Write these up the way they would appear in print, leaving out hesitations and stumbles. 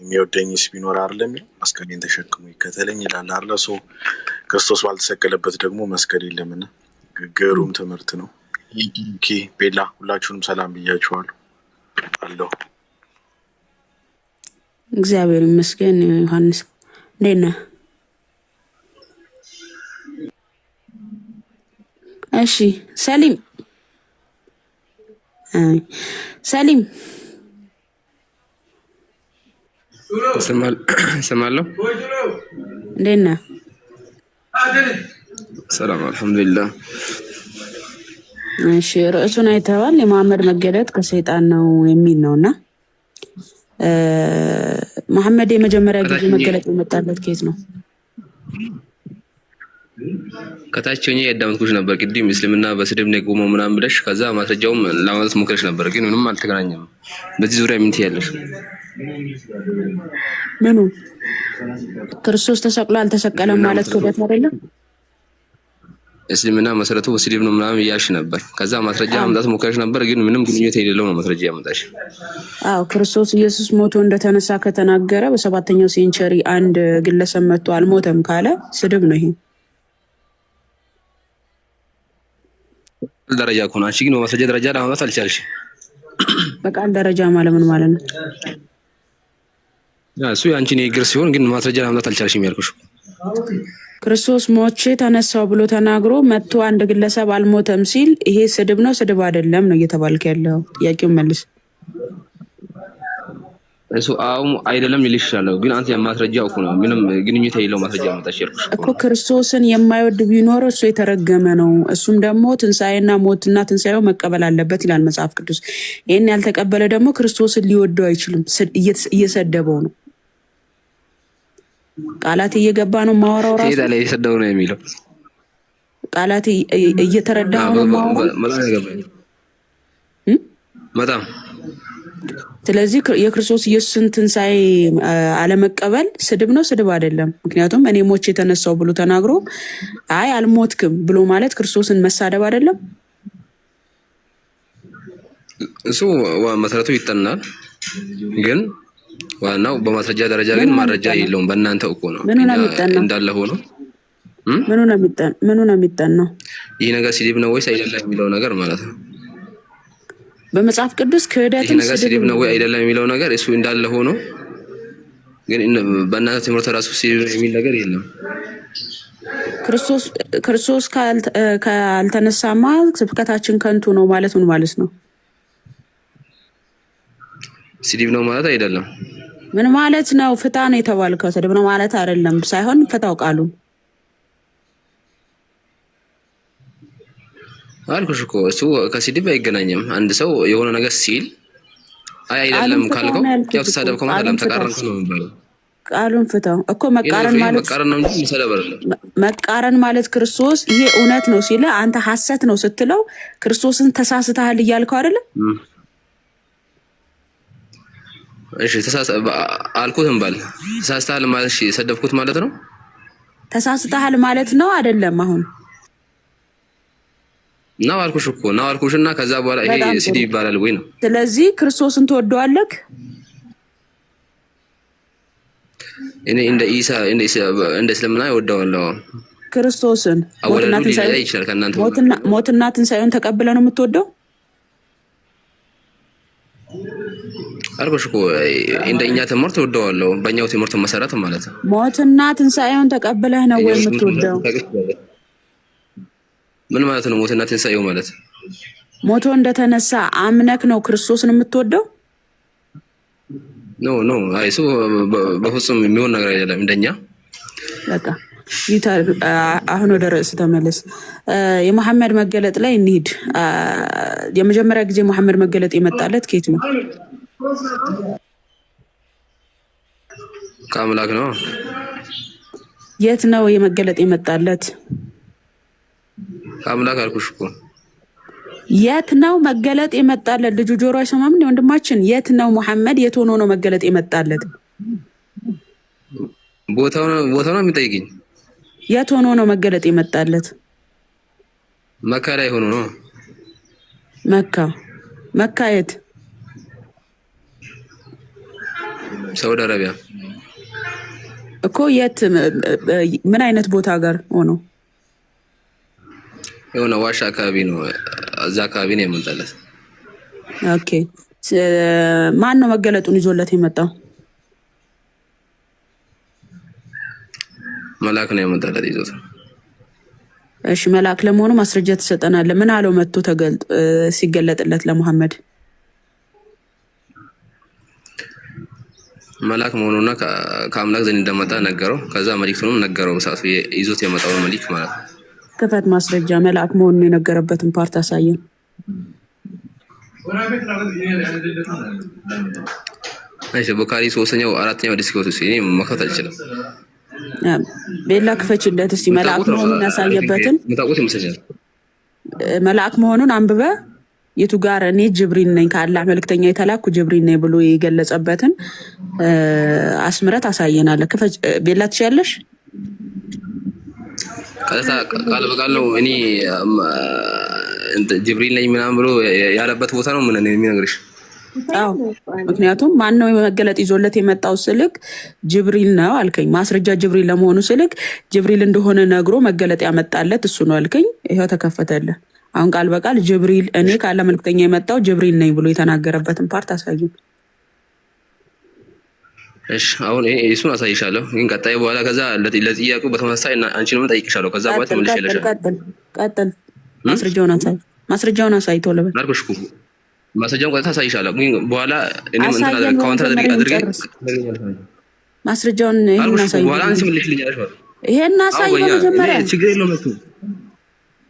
የሚወደኝስ ቢኖር አይደለም መስቀሌን ተሸክሞ ይከተለኝ ይላል አይደለ? ሰው ክርስቶስ ባልተሰቀለበት ደግሞ መስቀል የለምና ግሩም ትምህርት ነው። ኦኬ ቤላ ሁላችሁንም ሰላም ብያችኋለሁ። አለሁ እግዚአብሔር ይመስገን። ዮሐንስ እንዴት ነህ? እሺ ሰሊም ሰሊም ሰማለሁ። እንዴት ነህ? ሰላም አልሐምዱሊላህ። እሺ ርዕሱን አይተዋል። የመሐመድ መገለጥ ከሰይጣን ነው የሚል ነውና መሐመድ የመጀመሪያ ጊዜ መገለጥ የመጣለት ከየት ነው? ከታች ሆኜ ያዳመጥኩሽ ነበር። ቅድም እስልምና በስድብ ነው የቆመው ምናምን ብለሽ ከዛ ማስረጃውም ለማለት ሞክረሽ ነበር፣ ግን ምንም አልተገናኘም። በዚህ ዙሪያ ምን ትያለሽ? ምኑ ክርስቶስ ተሰቅሎ አልተሰቀለም ማለት ክህደት አይደለም? እስልምና መሰረቱ በስድብ ነው ምናምን እያልሽ ነበር። ከዛ ማስረጃ ማምጣት ሞክረሽ ነበር፣ ግን ምንም ግንኙነት የሌለው ነው ማስረጃ ያመጣሽ። አዎ ክርስቶስ ኢየሱስ ሞቶ እንደተነሳ ከተናገረ በሰባተኛው ሴንቸሪ አንድ ግለሰብ መጥቶ አልሞተም ካለ ስድብ ነው ይሄ። ደረጃ እኮ ነው። አንቺ ግን በማስረጃ ደረጃ ለማምጣት አልቻልሽ። በቃል ደረጃ ማለት ምን ማለት ነው? እሱ የአንቺ ንግግር ሲሆን ግን ማስረጃ ለማምጣት አልቻልሽም ያልኩሽ። ክርስቶስ ሞቼ ተነሳው ብሎ ተናግሮ መጥቶ አንድ ግለሰብ አልሞተም ሲል ይሄ ስድብ ነው ስድብ አይደለም ነው እየተባልክ ያለው? ጥያቄውን መልስ። እሱ አሁን አይደለም ይልሽ ይችላል፣ ግን አንተ የማስረጃው እኮ ነው ምንም ግንኙነት የሌለው ማስረጃ ማምጣት ያልኩሽ እኮ። ክርስቶስን የማይወድ ቢኖር እሱ የተረገመ ነው፣ እሱም ደግሞ ትንሣኤና ሞትና ትንሣኤው መቀበል አለበት ይላል መጽሐፍ ቅዱስ። ይህን ያልተቀበለ ደግሞ ክርስቶስን ሊወደው አይችልም፣ እየሰደበው ነው። ቃላት እየገባ ነው ማወራው ራሱ ሴዳ ላይ እየሰደበው ነው የሚለው ቃላት እየተረዳው ነው ማወራው በጣም። ስለዚህ የክርስቶስ ኢየሱስን ትንሣኤ አለመቀበል ስድብ ነው ስድብ አይደለም? ምክንያቱም እኔ ሞቼ የተነሳው ብሎ ተናግሮ አይ አልሞትክም ብሎ ማለት ክርስቶስን መሳደብ አይደለም? እሱ መሰረቱ ይጠናል፣ ግን ዋናው በማስረጃ ደረጃ ግን ማስረጃ የለውም። በእናንተ እኮ ነው እንዳለ ሆኖ ምኑ ነው የሚጠናው? ይህ ነገር ስድብ ነው ወይስ አይደለም የሚለው ነገር ማለት ነው። በመጽሐፍ ቅዱስ ክህደትን ነገር ስድብ ነው ወይ አይደለም የሚለው ነገር እሱ እንዳለ ሆኖ ግን በእናንተ ትምህርት ራሱ ስድብ የሚል ነገር የለም። ክርስቶስ ካልተነሳማ ስብከታችን ከንቱ ነው ማለት ምን ማለት ነው? ስድብ ነው ማለት አይደለም። ምን ማለት ነው? ፍታ ነው የተባልከው። ስድብ ነው ማለት አይደለም ሳይሆን ፍታው ቃሉን አልኩሽ እኮ እሱ ከስድብ አይገናኝም። አንድ ሰው የሆነ ነገር ሲል አይ አይደለም ካልከው ያው ተሳደብከው ማለት አይደለም፣ ተቃረንኩ ነው የሚባለው። ቃሉን ፍታው እኮ መቃረን ነው እንጂ መሰደብ አይደለም። መቃረን ማለት ክርስቶስ ይሄ እውነት ነው ሲለ አንተ ሐሰት ነው ስትለው ክርስቶስን ተሳስተሃል እያልከው አይደለም? እሺ አልኩት እንበል ተሳስተሃል ማለት እሺ ሰደብኩት ማለት ነው? ተሳስተሃል ማለት ነው አይደለም? አሁን ነው አልኩሽ እኮ ነው አልኩሽና ከዛ በኋላ ይሄ ስድብ ይባላል ወይ ነው? ስለዚህ ክርስቶስን ትወደዋለህ? እኔ እንደ እስልምና እወደዋለሁ ክርስቶስን። ሞትና ትንሣኤውን ተቀብለህ ነው የምትወደው? አልኩሽ እኮ እንደኛ ትምህርት እወደዋለሁ፣ በእኛው ትምህርት መሰረት ማለት ነው። ሞትና ትንሣኤውን ተቀብለህ ነው ወይ የምትወደው? ምን ማለት ነው ሞትና ትንሣኤው ማለት? ሞቶ እንደተነሳ አምነክ ነው ክርስቶስን የምትወደው? ኖ አይሱ በፍጹም የሚሆን ነገር አይደለም እንደኛ። በቃ አሁን ወደ ርዕስ ተመለስ። የመሐመድ መገለጥ ላይ እንሂድ። የመጀመሪያ ጊዜ መሐመድ መገለጥ የመጣለት ከየት ነው? ከአምላክ ነው። የት ነው የመገለጥ የመጣለት? ከአምላክ አልኩሽ እኮ። የት ነው መገለጥ የመጣለት? ልጁ ጆሮ አይሰማም እንዴ ወንድማችን? የት ነው መሐመድ የት ሆኖ ነው መገለጥ የመጣለት? ቦታው ነው የሚጠይቅኝ። የት ሆኖ ነው መገለጥ የመጣለት? መካ ላይ ሆኖ ነው። መካ የት? ሳውዲ አረቢያ እኮ የት ምን አይነት ቦታ ጋር ሆኖ? የሆነ ዋሻ አካባቢ ነው። እዛ አካባቢ ነው የምንጠለት። ኦኬ ማን ነው መገለጡን ይዞለት የመጣው? መልአክ ነው የመጣለት ይዞት። እሺ መልአክ ለመሆኑ ማስረጃ ትሰጠናለህ? ምን አለው መጥቶ ሲገለጥለት ለሙሐመድ? መልአክ መሆኑና ከአምላክ ዘንድ እንደመጣ ነገረው። ከዛ መልእክቱንም ነገረው። በሰዓቱ ይዞት የመጣው መልእክ ማለት ነው። ክፈት ማስረጃ። መልአክ መሆኑን የነገረበትን ፓርት አሳየን። እሺ ቡኻሪ 3ኛው 4ኛው ሐዲስ ከወጡ እኔ መክፈት አልችልም። ቤላ ክፈችለት እስቲ መልአክ መሆኑን ያሳየበትን። መታቆት ይመስላል መልአክ መሆኑን አንብበ የቱ ጋር እኔ ጅብሪል ነኝ ከአላህ መልእክተኛ የተላኩ ጅብሪል ነኝ ብሎ የገለጸበትን አስምረት አሳየናለህ። ክፈች ቤላ ትችያለሽ? ቃል በቃል ነው እኔ ጅብሪል ነኝ ምናምን ብሎ ያለበት ቦታ ነው ምን የሚነግርሽ? አዎ ምክንያቱም ማን ነው መገለጥ ይዞለት የመጣው ስልክ ጅብሪል ነው አልከኝ። ማስረጃ ጅብሪል ለመሆኑ ስልክ ጅብሪል እንደሆነ ነግሮ መገለጥ ያመጣለት እሱ ነው አልከኝ። ይሄው ተከፈተልህ። አሁን ቃል በቃል ጅብሪል እኔ ካለ መልክተኛ የመጣው ጅብሪል ነኝ ብሎ የተናገረበትን ፓርት አሳዩ። እሺ አሁን እሱን አሳይሻለሁ። ግን ቀጣይ በኋላ ከዛ ለጥያቄው በተመሳሳይ አንቺንም ጠይቅሻለሁ። ከዛ በኋላ ተመልሼልሻለሁ። ቀጥል። ማስረጃውን አሳይ ቶሎ በል አልኩሽ እኮ ማስረጃውን ቀጥታ አሳይሻለሁ። ግን በኋላ እኔም እንትን ካውንተር አድርገኝ ማስረጃውን ይሄን አሳይ። በኋላ አንቺ መልሽልኛለሽ ማለት ይሄን አሳይ በመጀመሪያ ችግር የለውም እሱ።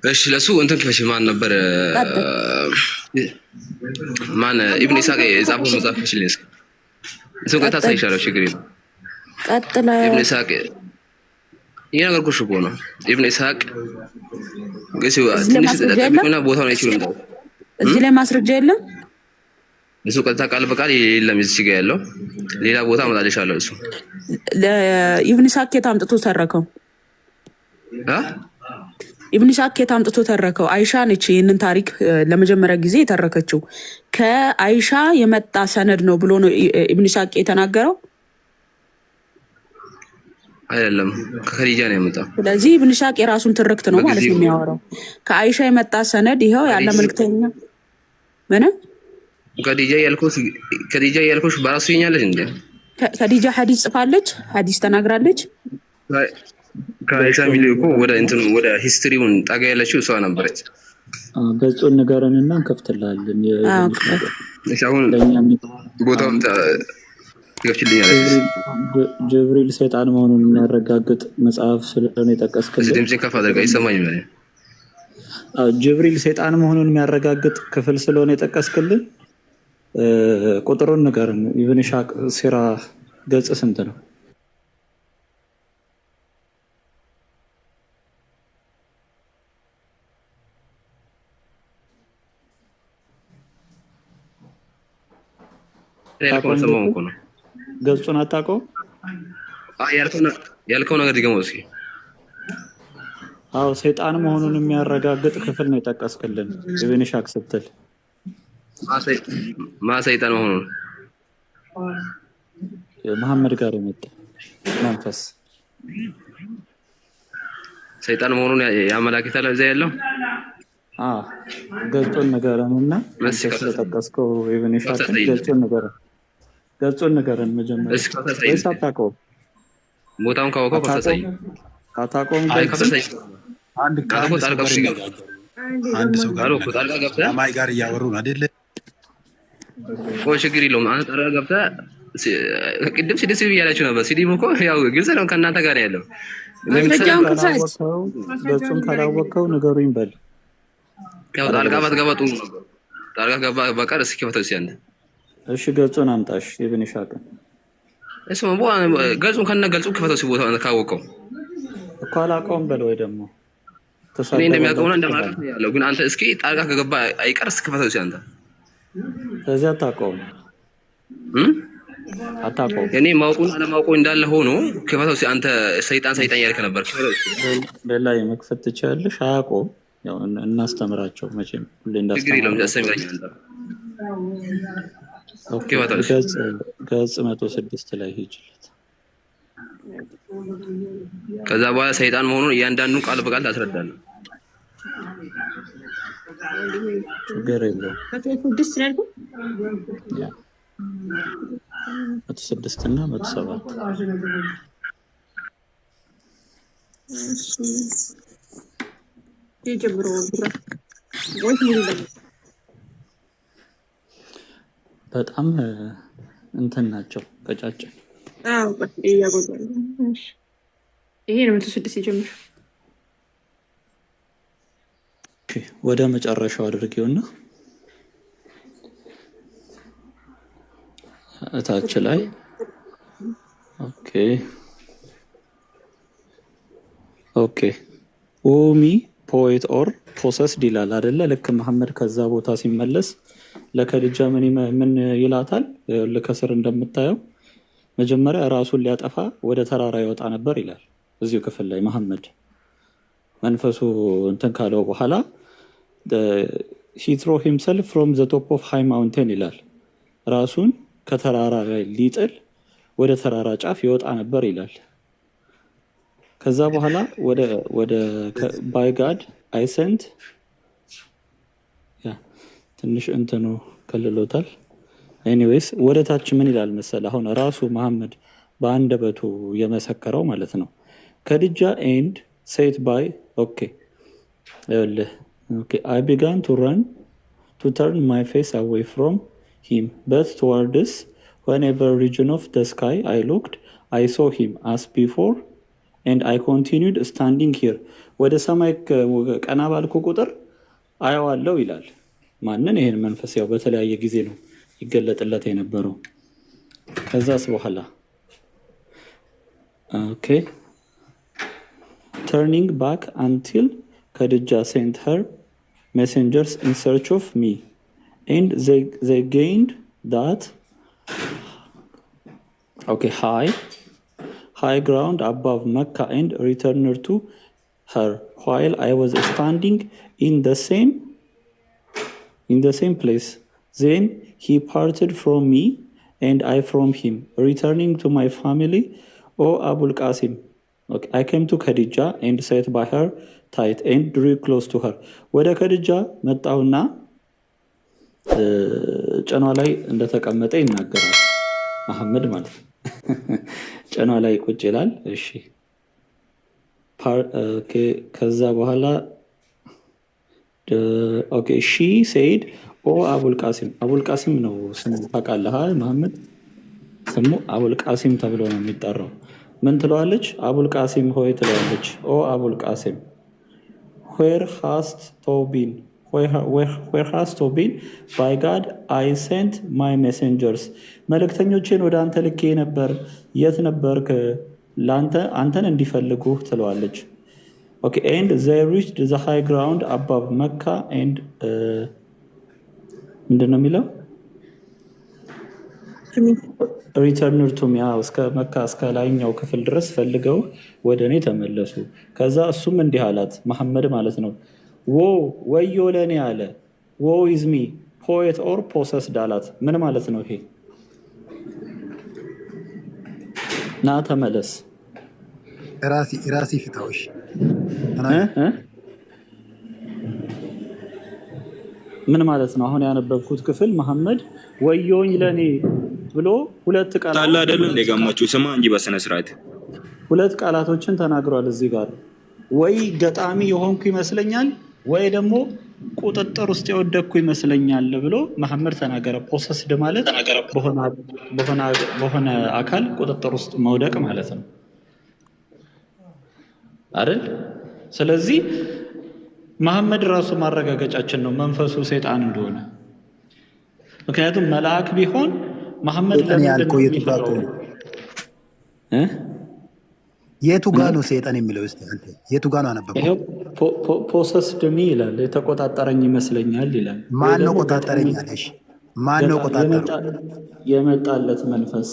እሺ ለሱ እንትን ክፈሽ ማን ነበር ማን ኢብኑ ኢስሐቅ የጻፈው መጽሐፍ ክፈሽልኝ እስኪ እሱ ቀጥታ አሳይሻለሁ። ችግር የለውም ቀጥላ ኢብኑ ኢስሐቅ የነገርኩሽ እኮ ነው። ኢብኑ ኢስሐቅ ግስ ትንሽ ተጠቅቁና ቦታውን አይችልም። እዚህ ላይ ማስረጃ የለም። እሱ ቀጥታ ቃል በቃል የለም እዚህ ጋር ያለው ሌላ ቦታ አመጣልሻለሁ። እሱ ለኢብኑ ኢስሐቅ የት አምጥቶ ተረከው? ኢብኑ ኢስሐቅ የት አምጥቶ ተረከው? አይሻ ነች ይህንን ታሪክ ለመጀመሪያ ጊዜ የተረከችው። ከአይሻ የመጣ ሰነድ ነው ብሎ ነው ኢብኑ ኢስሐቅ የተናገረው አይደለም፣ ከኸዲጃ ነው የመጣው። ስለዚህ ኢብኑ ኢስሐቅ የራሱን ትርክት ነው ማለት ነው የሚያወራው። ከአይሻ የመጣ ሰነድ ይኸው ያለ መልክተኛ ምን ከኸዲጃ ያልኩሽ በራሱ ይኛለሽ እንዴ? ከኸዲጃ ሐዲስ ጽፋለች፣ ሐዲስ ተናግራለች። ከአይሻ ሚሊኮ ወደ እንትን ወደ ሂስትሪውን ጠጋ ያለችው እሷ ነበረች። ገጹን ንገረንና እንከፍትልሃለን። እሺ አሁን ቦታውን ጅብሪል ሰይጣን መሆኑን የሚያረጋግጥ መጽሐፍ ስለሆነ የጠቀስክልን ድምፅን ከፍ አድርጋ ይሰማኝ ማለት ጅብሪል ሰይጣን መሆኑን የሚያረጋግጥ ክፍል ስለሆነ የጠቀስክልን ቁጥሩን ንገረን። ኢብኑ ኢስሐቅ ሲራ ገጽ ስንት ነው? ገጹን አታውቀውም? ያልከው ነገር ድገመው እስኪ። አዎ ሰይጣን መሆኑን የሚያረጋግጥ ክፍል ነው የጠቀስክልን ኢብኑ ኢስሐቅ ስትል ሰይጣን መሆኑን መሐመድ ጋር የመጣ መንፈስ ሰይጣን መሆኑን ያመላክታል እዛ ያለው። ገጹን ንገረንና ስለጠቀስከው ኢብኑ ኢስሐቅ ገጹን ንገረን መጀመሪያ። ወይስ አታውቀውም? ቦታውን ካወቀው ከፈሰይ አታውቀውም? አንድ ሰው ጋር ማይ ጋር እያወሩ ነው አይደለ? ችግር የለውም። አንተ ጣልቃ ገብተህ ቅድም ስድስት ብያላችሁ ነበር። ሲዲም እኮ ያው ግልጽ ነው ከእናንተ ጋር ያለው። ገጹን ካላወቀው ንገሩኝ በል። ያው ጣልቃ ባትገባ ጥሩ ነበር። ጣልቃ ገባ በቃር እስኪ ከፈተው ሲያንተ እሺ ገጹን አምጣሽ ኢብኑ ኢስሐቅ። እሱ ገጹን ከነ ገጹ ከፈተው ሲቦታው ካወቀው እኮ አላውቀውም በል። ወይ ደግሞ እኔ እንደሚያውቀውና እንደማለት ያለው ግን አንተ እስኪ ጣልቃ ከገባ አይቀር እስኪ ከፈተው ሲያንተ ስለዚህ አታውቀውም አታውቀውም። እኔ ማውቁን አለማውቁ እንዳለ ሆኖ ከፈተው ሲያንተ ሰይጣን ያልከ ነበር። በላ የመክፈት ትችያለሽ። አያውቀውም። ያው እናስተምራቸው መቼም ሁሌ እንዳስተምራቸው ኦኬ ይወጣልሽ። ገጽ 106 ላይ ሂጅለት። ከዛ በኋላ ሰይጣን መሆኑን እያንዳንዱ ቃል በቃል ታስረዳለህ። ችግር የለውም። 106 እና 107 በጣም እንትን ናቸው ቀጫጭን። ይሄ ነው 106 የጀመረው። ወደ መጨረሻው አድርጌውና እታች ላይ ኦኬ ኦሚ ፖኤት ኦር ፖሰስድ ይላል አይደለ? ልክ መሐመድ ከዛ ቦታ ሲመለስ ለከድጃ ምን ይላታል? ከስር እንደምታየው መጀመሪያ ራሱን ሊያጠፋ ወደ ተራራ ይወጣ ነበር ይላል። እዚሁ ክፍል ላይ መሐመድ መንፈሱ እንትን ካለው በኋላ he threw himself from the top of high mountain ይላል። ራሱን ከተራራ ላይ ሊጥል ወደ ተራራ ጫፍ ይወጣ ነበር ይላል። ከዛ በኋላ ወደ by God I sent ትንሽ እንትኑ ከልሎታል። ኤኒዌይስ ወደ ታች ምን ይላል መሰለ? አሁን ራሱ መሐመድ በአንደበቱ የመሰከረው ማለት ነው። ከድጃ ኤንድ ሴት ባይ I began to turn my face away from him, but towards whenever region of the sky I looked, I saw him as before, and I continued standing here. ወደ ሰማይ ቀና ባልኩ ቁጥር አየዋለሁ ይላል። ማንን? ይሄን መንፈስ ያው በተለያየ ጊዜ ነው ይገለጥለት የነበረው። ከዛስ በኋላ turning back until Khadija sent her messengers in search of me, and they gained that high ground above Mecca and returned to her while I was standing in the same place. Then he parted from me and I from him, returning to my family. O Abul Qasim, I came to Khadija and sat by her tight and drew close to her. ወደ ከድጃ መጣውና ጨኗ ላይ እንደተቀመጠ ይናገራል መሐመድ ማለት ነው። ጨኗ ላይ ቁጭ ይላል። እሺ ከዛ በኋላ she said, ኦ አቡል ቃሲም። አቡል ቃሲም ነው ስሙ ታውቃለህ መሐመድ? ስሙ አቡል ቃሲም ተብሎ ነው የሚጠራው። ምን ትለዋለች? አቡል ቃሲም ሆይ ትለዋለች። ኦ አቡል ቃሲም where hast thou been? Where hast thou been? By God I sent my messengers. መልእክተኞቼን ወደ አንተ ልኬ ነበር። የት ነበርክ? አንተን እንዲፈልጉ ትለዋለች። and they reached the high ground above Mecca and ምንድን ነው የሚለው? ሪተርን ቱ ሚ እስከ መካ እስከ ላይኛው ክፍል ድረስ ፈልገው ወደ እኔ ተመለሱ። ከዛ እሱም እንዲህ አላት መሐመድ ማለት ነው። ወዮ ለእኔ አለ። ኢዝ ሚ ፖኤት ኦር ፖሰስድ አላት። ምን ማለት ነው ይሄ? ና ተመለስ ራሲ ፍታዎች ምን ማለት ነው? አሁን ያነበብኩት ክፍል መሐመድ ወዮኝ ለኔ ብሎ ሁለት ቃላት ታላ አይደል እንደጋማችሁ ስማ እንጂ በስነ ስርዓት ሁለት ቃላቶችን ተናግሯል። እዚህ ጋር ወይ ገጣሚ የሆንኩ ይመስለኛል ወይ ደግሞ ቁጥጥር ውስጥ የወደኩ ይመስለኛል ብሎ መሐመድ ተናገረ። ፖሰስድ ማለት በሆነ አካል ቁጥጥር ውስጥ መውደቅ ማለት ነው አይደል? ስለዚህ መሐመድ ራሱ ማረጋገጫችን ነው መንፈሱ ሰይጣን እንደሆነ። ምክንያቱም መልአክ ቢሆን መሐመድ ያልከው የቱ ጋ ነው ሰይጣን የሚለው? እስቲ አንተ የቱ ጋ ነው አነበበው? ፖሰስድ ሚ ይላል፣ የተቆጣጠረኝ ይመስለኛል ይላል። ማን ነው ቆጣጠረኝ አለሽ? ማን ነው ቆጣጠረው? የመጣለት መንፈስ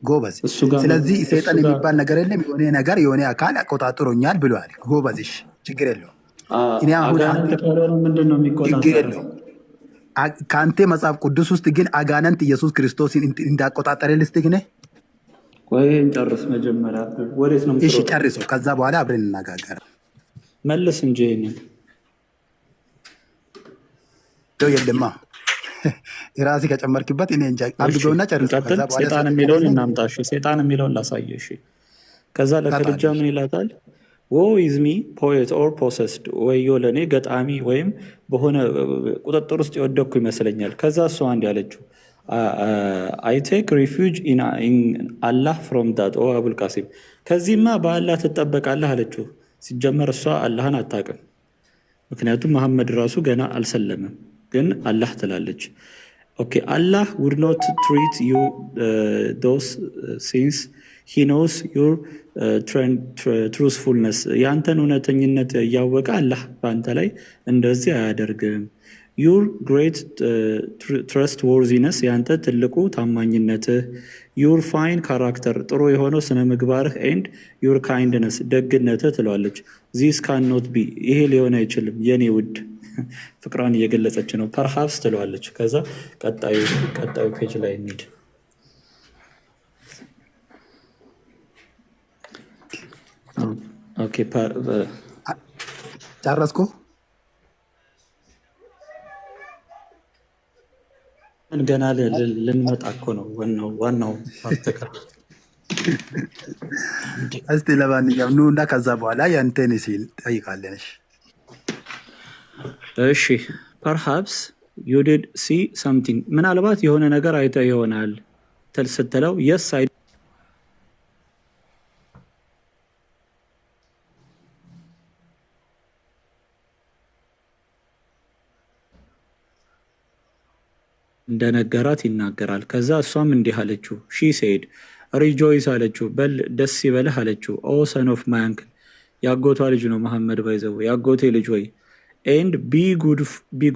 ጎበዝ። ስለዚህ ሰይጣን የሚባል ነገር የለም። የሆነ ነገር የሆነ አካል ቆጣጥሮኛል ብሏል። ጎበዝሽ ችግር የለውም። እኔ አሁን ምንድን ነው የሚቆጣጠረው? ከአንተ መጽሐፍ ቅዱስ ውስጥ ግን አጋንንት ኢየሱስ ክርስቶስን እንዳቆጣጠረ ልስጥህ ነህ? ቆይ እንጨርስ መጀመሪያ። ወዴት ነው እሺ የምትሮጠው? ጨርሶ ከዛ በኋላ አብረን እንነጋገር። መልስ እንጂ ይሄንን የለማ የራሴ ከጨመርክበት እኔ እንጃ። አንብበውና ጨርሶ እንቀጥል። ከዛ በኋላ ሴጣን የሚለውን እናምጣ። እሺ ሴጣን የሚለውን ላሳየ። እሺ ከዛ ለከድጃ ምን ይላታል? wo is me poet or possessed ወዮ ለእኔ ገጣሚ ወይም በሆነ ቁጥጥር ውስጥ የወደኩ ይመስለኛል። ከዛ እሷ አንድ ያለችው I take refuge in Allah from that ኦ አቡል ቃሲም ከዚህማ በአላህ ትጠበቃለህ አለችው። ሲጀመር እሷ አላህን አታውቅም። ምክንያቱም መሐመድ ራሱ ገና አልሰለምም፣ ግን አላህ ትላለች። ኦኬ አላህ would not treat you those since he knows your truthfulness ያንተን እውነተኝነት እያወቀ አላህ በአንተ ላይ እንደዚህ አያደርግም። your great trustworthiness ያንተ ትልቁ ታማኝነትህ፣ your fine character ጥሩ የሆነው ስነ ምግባርህ and your kindness ደግነትህ ትለዋለች። this cannot be ይሄ ሊሆን አይችልም የኔ ውድ ፍቅሯን እየገለጸች ነው። perhaps ትለዋለች። ከዛ ቀጣዩ ፔጅ ላይ እንሂድ። ኦኬ ጨረስኩ። ገና ልንመጣ እኮ ነው። ዋናው ፓርት እስቲ ለማንኛውም ኑ እና ከዛ በኋላ ያንተን ሲል ጠይቃለን። እሺ perhaps you did see something ምናልባት የሆነ ነገር አይተህ ይሆናል ስትለው yes I እንደነገራት ይናገራል። ከዛ እሷም እንዲህ አለችው ሺ ሴድ ሪጆይስ አለችው በል ደስ ይበልህ አለችው። ኦ ሰን ኦፍ ማይ አንክል ያጎቷ ልጅ ነው መሐመድ ባይዘው ያጎቴ ልጅ ወይ ኤንድ ቢ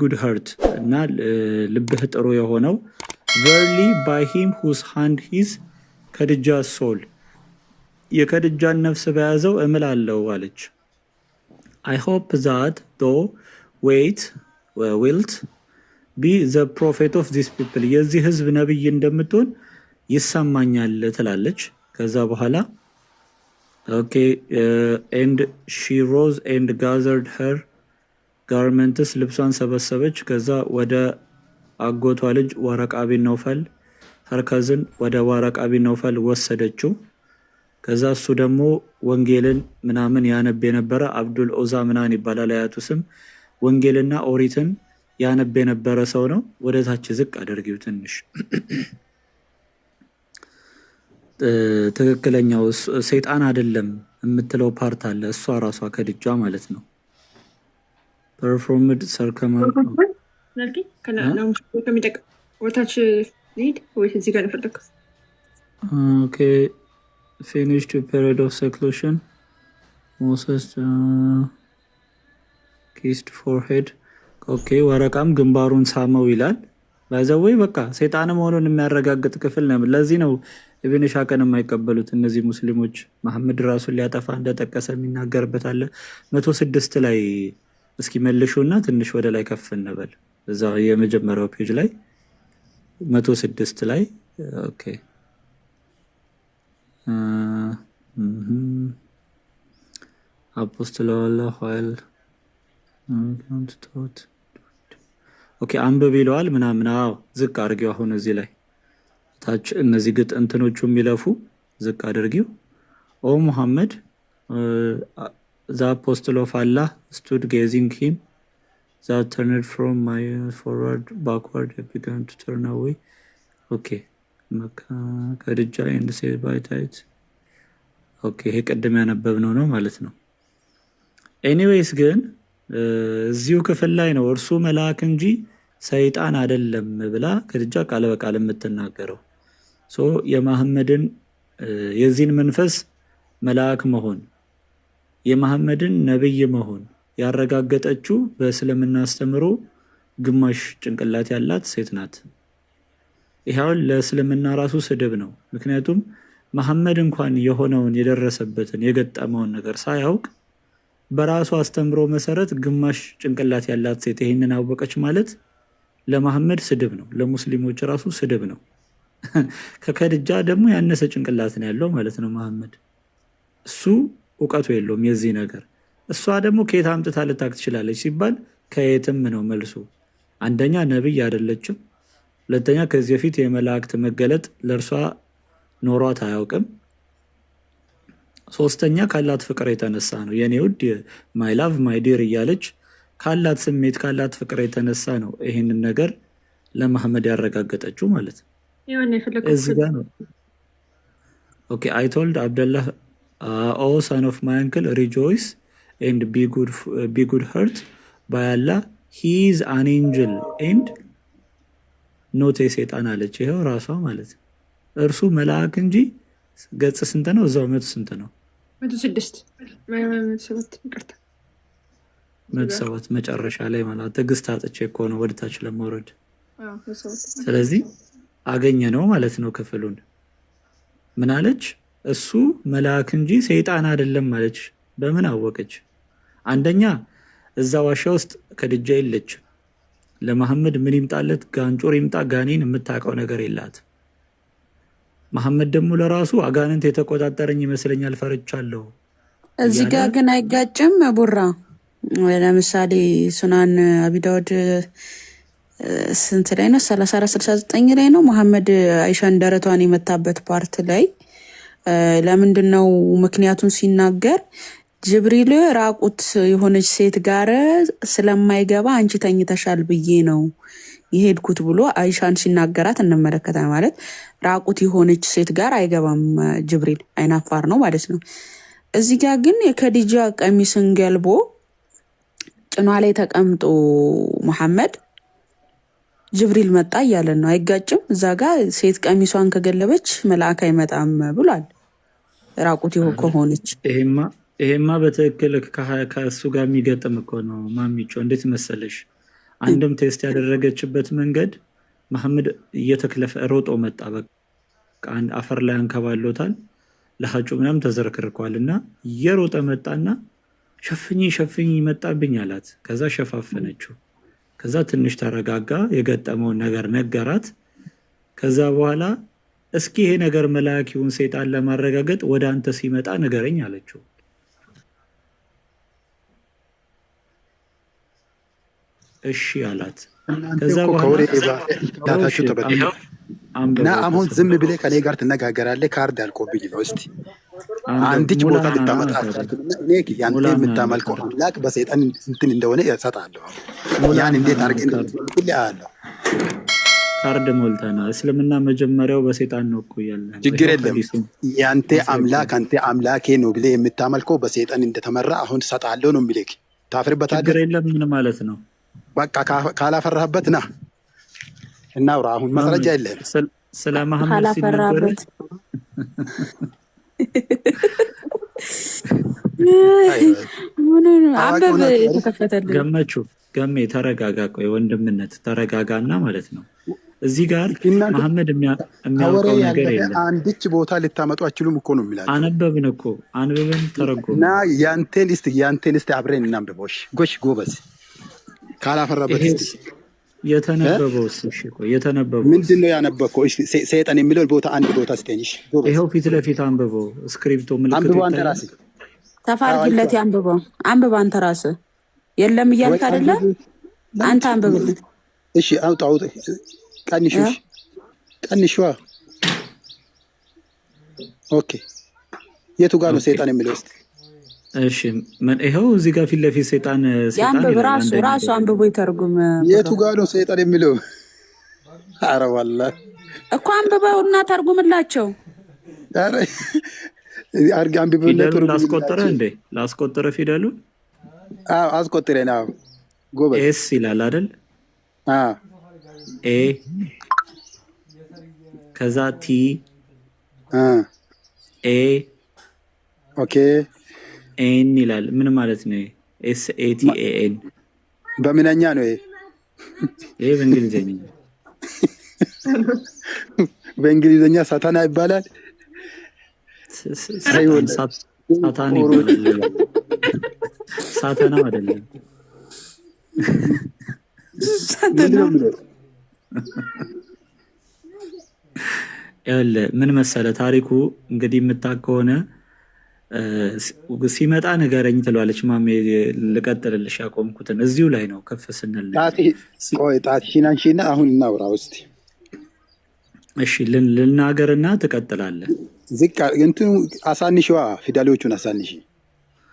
ጉድ ሀርት እና ልብህ ጥሩ የሆነው ቨርሊ ባይ ሂም ሁስ ሃንድ ሂዝ ከድጃ ሶል የከድጃን ነፍስ በያዘው እምል አለው አለች። አይ ሆፕ ዛት ዶ ዌይት ዊልት ቢ ዘ ፕሮፌት ኦፍ ዚስ ፒፕል የዚህ ህዝብ ነብይ እንደምትሆን ይሰማኛል ትላለች። ከዛ በኋላ ኦኬ ኤንድ ሺ ሮዝ ኤንድ ጋዘርድ ሄር ጋርመንትስ ልብሷን ሰበሰበች። ከዛ ወደ አጎቷ ልጅ ዋረቃ ቢን ነውፈል ሀርከዝን ወደ ዋረቃ ቢን ነውፈል ወሰደችው። ከዛ እሱ ደግሞ ወንጌልን ምናምን ያነብ የነበረ አብዱል ኦዛ ምናምን ይባላል አያቱ ስም። ወንጌልና ኦሪትን ያነብ የነበረ ሰው ነው። ወደ ታች ዝቅ አድርጊው ትንሽ። ትክክለኛው ሰይጣን አይደለም የምትለው ፓርት አለ። እሷ ራሷ ከድጃ ማለት ነው። ፐርፎርምድ ሰርከማን ወታች ሊድ ወይ እዚህ ጋር ፈለክ ኦኬ ፊኒሽድ ፔሪድ ኦፍ ሴክሉሽን ሞሰስ ኪስድ ፎርሄድ ኦኬ ወረቃም ግንባሩን ሳመው ይላል። ባይዘወይ በቃ ሰይጣን መሆኑን የሚያረጋግጥ ክፍል ነው። ለዚህ ነው ኢብን ሻቀን የማይቀበሉት እነዚህ ሙስሊሞች። መሐመድ ራሱን ሊያጠፋ እንደጠቀሰ የሚናገርበት አለ 106 ላይ። እስኪ መልሹና ትንሽ ወደ ላይ ከፍ እንበል። እዛ የመጀመሪያው ፔጅ ላይ 106 ላይ ኦኬ አፖስትል ኋይል ኦኬ አንብብ ይለዋል ምናምን። አዎ ዝቅ አድርጊው። አሁን እዚህ ላይ ታች እነዚህ ግጥ እንትኖቹ የሚለፉ ዝቅ አድርጊው። ኦ ሙሐመድ the apostle of Allah stood gazing him that turned from my forward backward I began to turn away okay ከድጃ and said by tight ኦኬ ይሄ ቀደም ያነበብነው ነው ማለት ነው። ኤኒዌይስ ግን እዚሁ ክፍል ላይ ነው እርሱ መልአክ እንጂ ሰይጣን አይደለም ብላ ከድጃ ቃል በቃል የምትናገረው። የመሐመድን የዚህን መንፈስ መልአክ መሆን የመሐመድን ነብይ መሆን ያረጋገጠችው በእስልምና አስተምሮ ግማሽ ጭንቅላት ያላት ሴት ናት። ይሄው ለእስልምና ራሱ ስድብ ነው። ምክንያቱም መሐመድ እንኳን የሆነውን የደረሰበትን የገጠመውን ነገር ሳያውቅ በራሱ አስተምሮ መሰረት ግማሽ ጭንቅላት ያላት ሴት ይሄንን አወቀች ማለት ለመሐመድ ስድብ ነው፣ ለሙስሊሞች ራሱ ስድብ ነው። ከከድጃ ደግሞ ያነሰ ጭንቅላት ነው ያለው ማለት ነው መሐመድ። እሱ እውቀቱ የለውም የዚህ ነገር። እሷ ደግሞ ከየት አምጥታ ልታክ ትችላለች ሲባል ከየትም ነው መልሱ። አንደኛ ነብይ አይደለችም፣ ሁለተኛ ከዚህ በፊት የመላእክት መገለጥ ለእርሷ ኖሯት አያውቅም፣ ሶስተኛ ካላት ፍቅር የተነሳ ነው የኔ ውድ ማይ ላቭ ማይ ዲር እያለች ካላት ስሜት ካላት ፍቅር የተነሳ ነው ይህንን ነገር ለመሐመድ ያረጋገጠችው ማለት ነው። እዚህ ጋር ነው ኦኬ አይ ቶልድ አብደላህ ኦ ሰን ኦፍ ማይ አንክል ሪጆይስ ኤንድ ቢ ጉድ ሀርት ባይ አላህ ሂ ኢዝ አን ኤንጅል ኤንድ ኖት የሰይጣን አለች። ይኸው ራሷ ማለት ነው። እርሱ መልአክ እንጂ ገጽ ስንት ነው? እዛው 100 ነው 107 መጨረሻ ላይ ማለት ትዕግስት አጥቼ እኮ ነው ወደታች ለመውረድ። ስለዚህ አገኘ ነው ማለት ነው ክፍሉን። ምን አለች? እሱ መልአክ እንጂ ሰይጣን አይደለም ማለች። በምን አወቀች? አንደኛ እዛ ዋሻ ውስጥ ከድጃ የለች። ለመሐመድ ምን ይምጣለት ጋንጮር ይምጣ ጋኔን የምታውቀው ነገር የላት። መሐመድ ደግሞ ለራሱ አጋንንት የተቆጣጠረኝ ይመስለኛል ፈርቻለሁ። እዚህ ጋር ግን አይጋጭም ቡራ። ለምሳሌ ሱናን አቢዳውድ ስንት ላይ ነው? 3469 ላይ ነው። መሐመድ አይሻን ደረቷን የመታበት ፓርት ላይ ለምንድን ነው ምክንያቱን ሲናገር ጅብሪል ራቁት የሆነች ሴት ጋር ስለማይገባ አንቺ ተኝተሻል ብዬ ነው የሄድኩት ብሎ አይሻን ሲናገራት እንመለከታለን። ማለት ራቁት የሆነች ሴት ጋር አይገባም ጅብሪል፣ አይናፋር ነው ማለት ነው። እዚህ ጋር ግን የከዲጃ ቀሚስን ገልቦ ጭኗ ላይ ተቀምጦ መሐመድ ጅብሪል መጣ እያለን ነው። አይጋጭም? እዛ ጋር ሴት ቀሚሷን ከገለበች መልአክ አይመጣም ብሏል፣ ራቁት ከሆነች። ይሄማ በትክክል ከእሱ ጋር የሚገጥም እኮ ነው ማሚጮ። እንዴት መሰለሽ? አንድም ቴስት ያደረገችበት መንገድ መሐመድ እየተክለፈ ሮጦ መጣ። በቃ አፈር ላይ አንከባሎታል፣ ለሀጩ ምናምን ተዘረክርኳል እና እየሮጠ መጣና ሸፍኝ ይመጣብኝ አላት። ከዛ ሸፋፈነችው። ከዛ ትንሽ ተረጋጋ፣ የገጠመውን ነገር ነገራት። ከዛ በኋላ እስኪ ይሄ ነገር መልአክ ይሁን ሰይጣን ለማረጋገጥ ወደ አንተ ሲመጣ ንገረኝ አለችው። እሺ አላት። ከዛ በኋላ አሁን ዝም ብለህ ከኔ ጋር ትነጋገራለህ። ካርድ አልቆብኝ ነው። እስቲ አንዲች ቦታ ልታመጣ እኔ ያንተ የምታመልከው አምላክ በሰይጣን እንትን እንደሆነ እሰጥሃለሁ። ያን እንዴት አድርገህ ሁሌ አያለሁ። ካርድ ሞልተና እስልምና መጀመሪያው በሰይጣን ነው እኮ ያለው። ችግር የለም። ያንተ አምላክ አንተ አምላኬ ነው ብለህ የምታመልከው በሰይጣን እንደተመራ አሁን እሰጥሃለሁ ነው የሚልክ። ታፍርበታለህ። ችግር የለም። ምን ማለት ነው? በቃ ካላፈራህበት ና እናውራ። አሁን ማስረጃ የለም። ስለ መሐመድ ሲነገር ገሜ ተረጋጋ። ቆይ ወንድምነት ተረጋጋና ማለት ነው። እዚህ ጋር መሐመድ የሚያውቀው ነገር የለም። አንድች ቦታ ልታመጡ አችሉም እኮ ነው የሚላቸው። አነበብን እኮ አንብበን ተረጎም እና ያንቴን እስቲ አብረን እናንብበው። ጎሽ ጎበዝ ካላፈራበት የተነበበው የተነበበው ምንድን ነው ያነበብከው? ሰይጣን የሚለው ቦታ አንድ ቦታ ስተኝሽ ይኸው ፊት ለፊት አንብበው። ስክሪፕቶ ምልክት አንብበው። አንተ ራስህ ተፋርጊለት አንብበው። አንብበው አንተ ራስህ የለም እያልክ አይደለ? አንተ አንብብልን። እሺ አውጣው። ቀንሽዋ። ኦኬ የቱ ጋር ነው ሰይጣን የሚለው? እስቲ እሺ ይኸው እዚህ ጋር ፊት ለፊት ሰይጣን ያንብብ። ራሱ አንብቦ ይተርጉም። የቱ ጋር ነው ሰይጣን የሚለው? ኧረ ዋላሂ እኮ አንብበው እና ተርጉምላቸው። ኧረ አርግ አንብበው። ፊደሉን ላስቆጥረ እንዴ? ላስቆጥረ ፊደሉን? አዎ አስቆጥረና። ጎበዝ። ኤስ ይላል አይደል? ኤ ከዛ ቲ ኤ ኦኬ ኤን ይላል። ምን ማለት ነው? ኤስ ኤ ቲ ኤ ኤን በምንኛ ነው ይሄ? በእንግሊዝኛ በእንግሊዝኛ ሳታና ይባላል። ሳታና ይባላል። ሳታና አይደለም። ምን መሰለ ታሪኩ እንግዲህ የምታውቅ ከሆነ ሲመጣ ንገረኝ ትለዋለች። ማሜ ልቀጥልልሽ ያቆምኩትን እዚሁ ላይ ነው ከፍ ስንል ጣትሽን አንሺና አሁን እናውራ ውስጥ እሺ ልናገርና ትቀጥላለህ። ዝቅ እንትኑ አሳንሺዋ ፊደሎቹን አሳንሺ።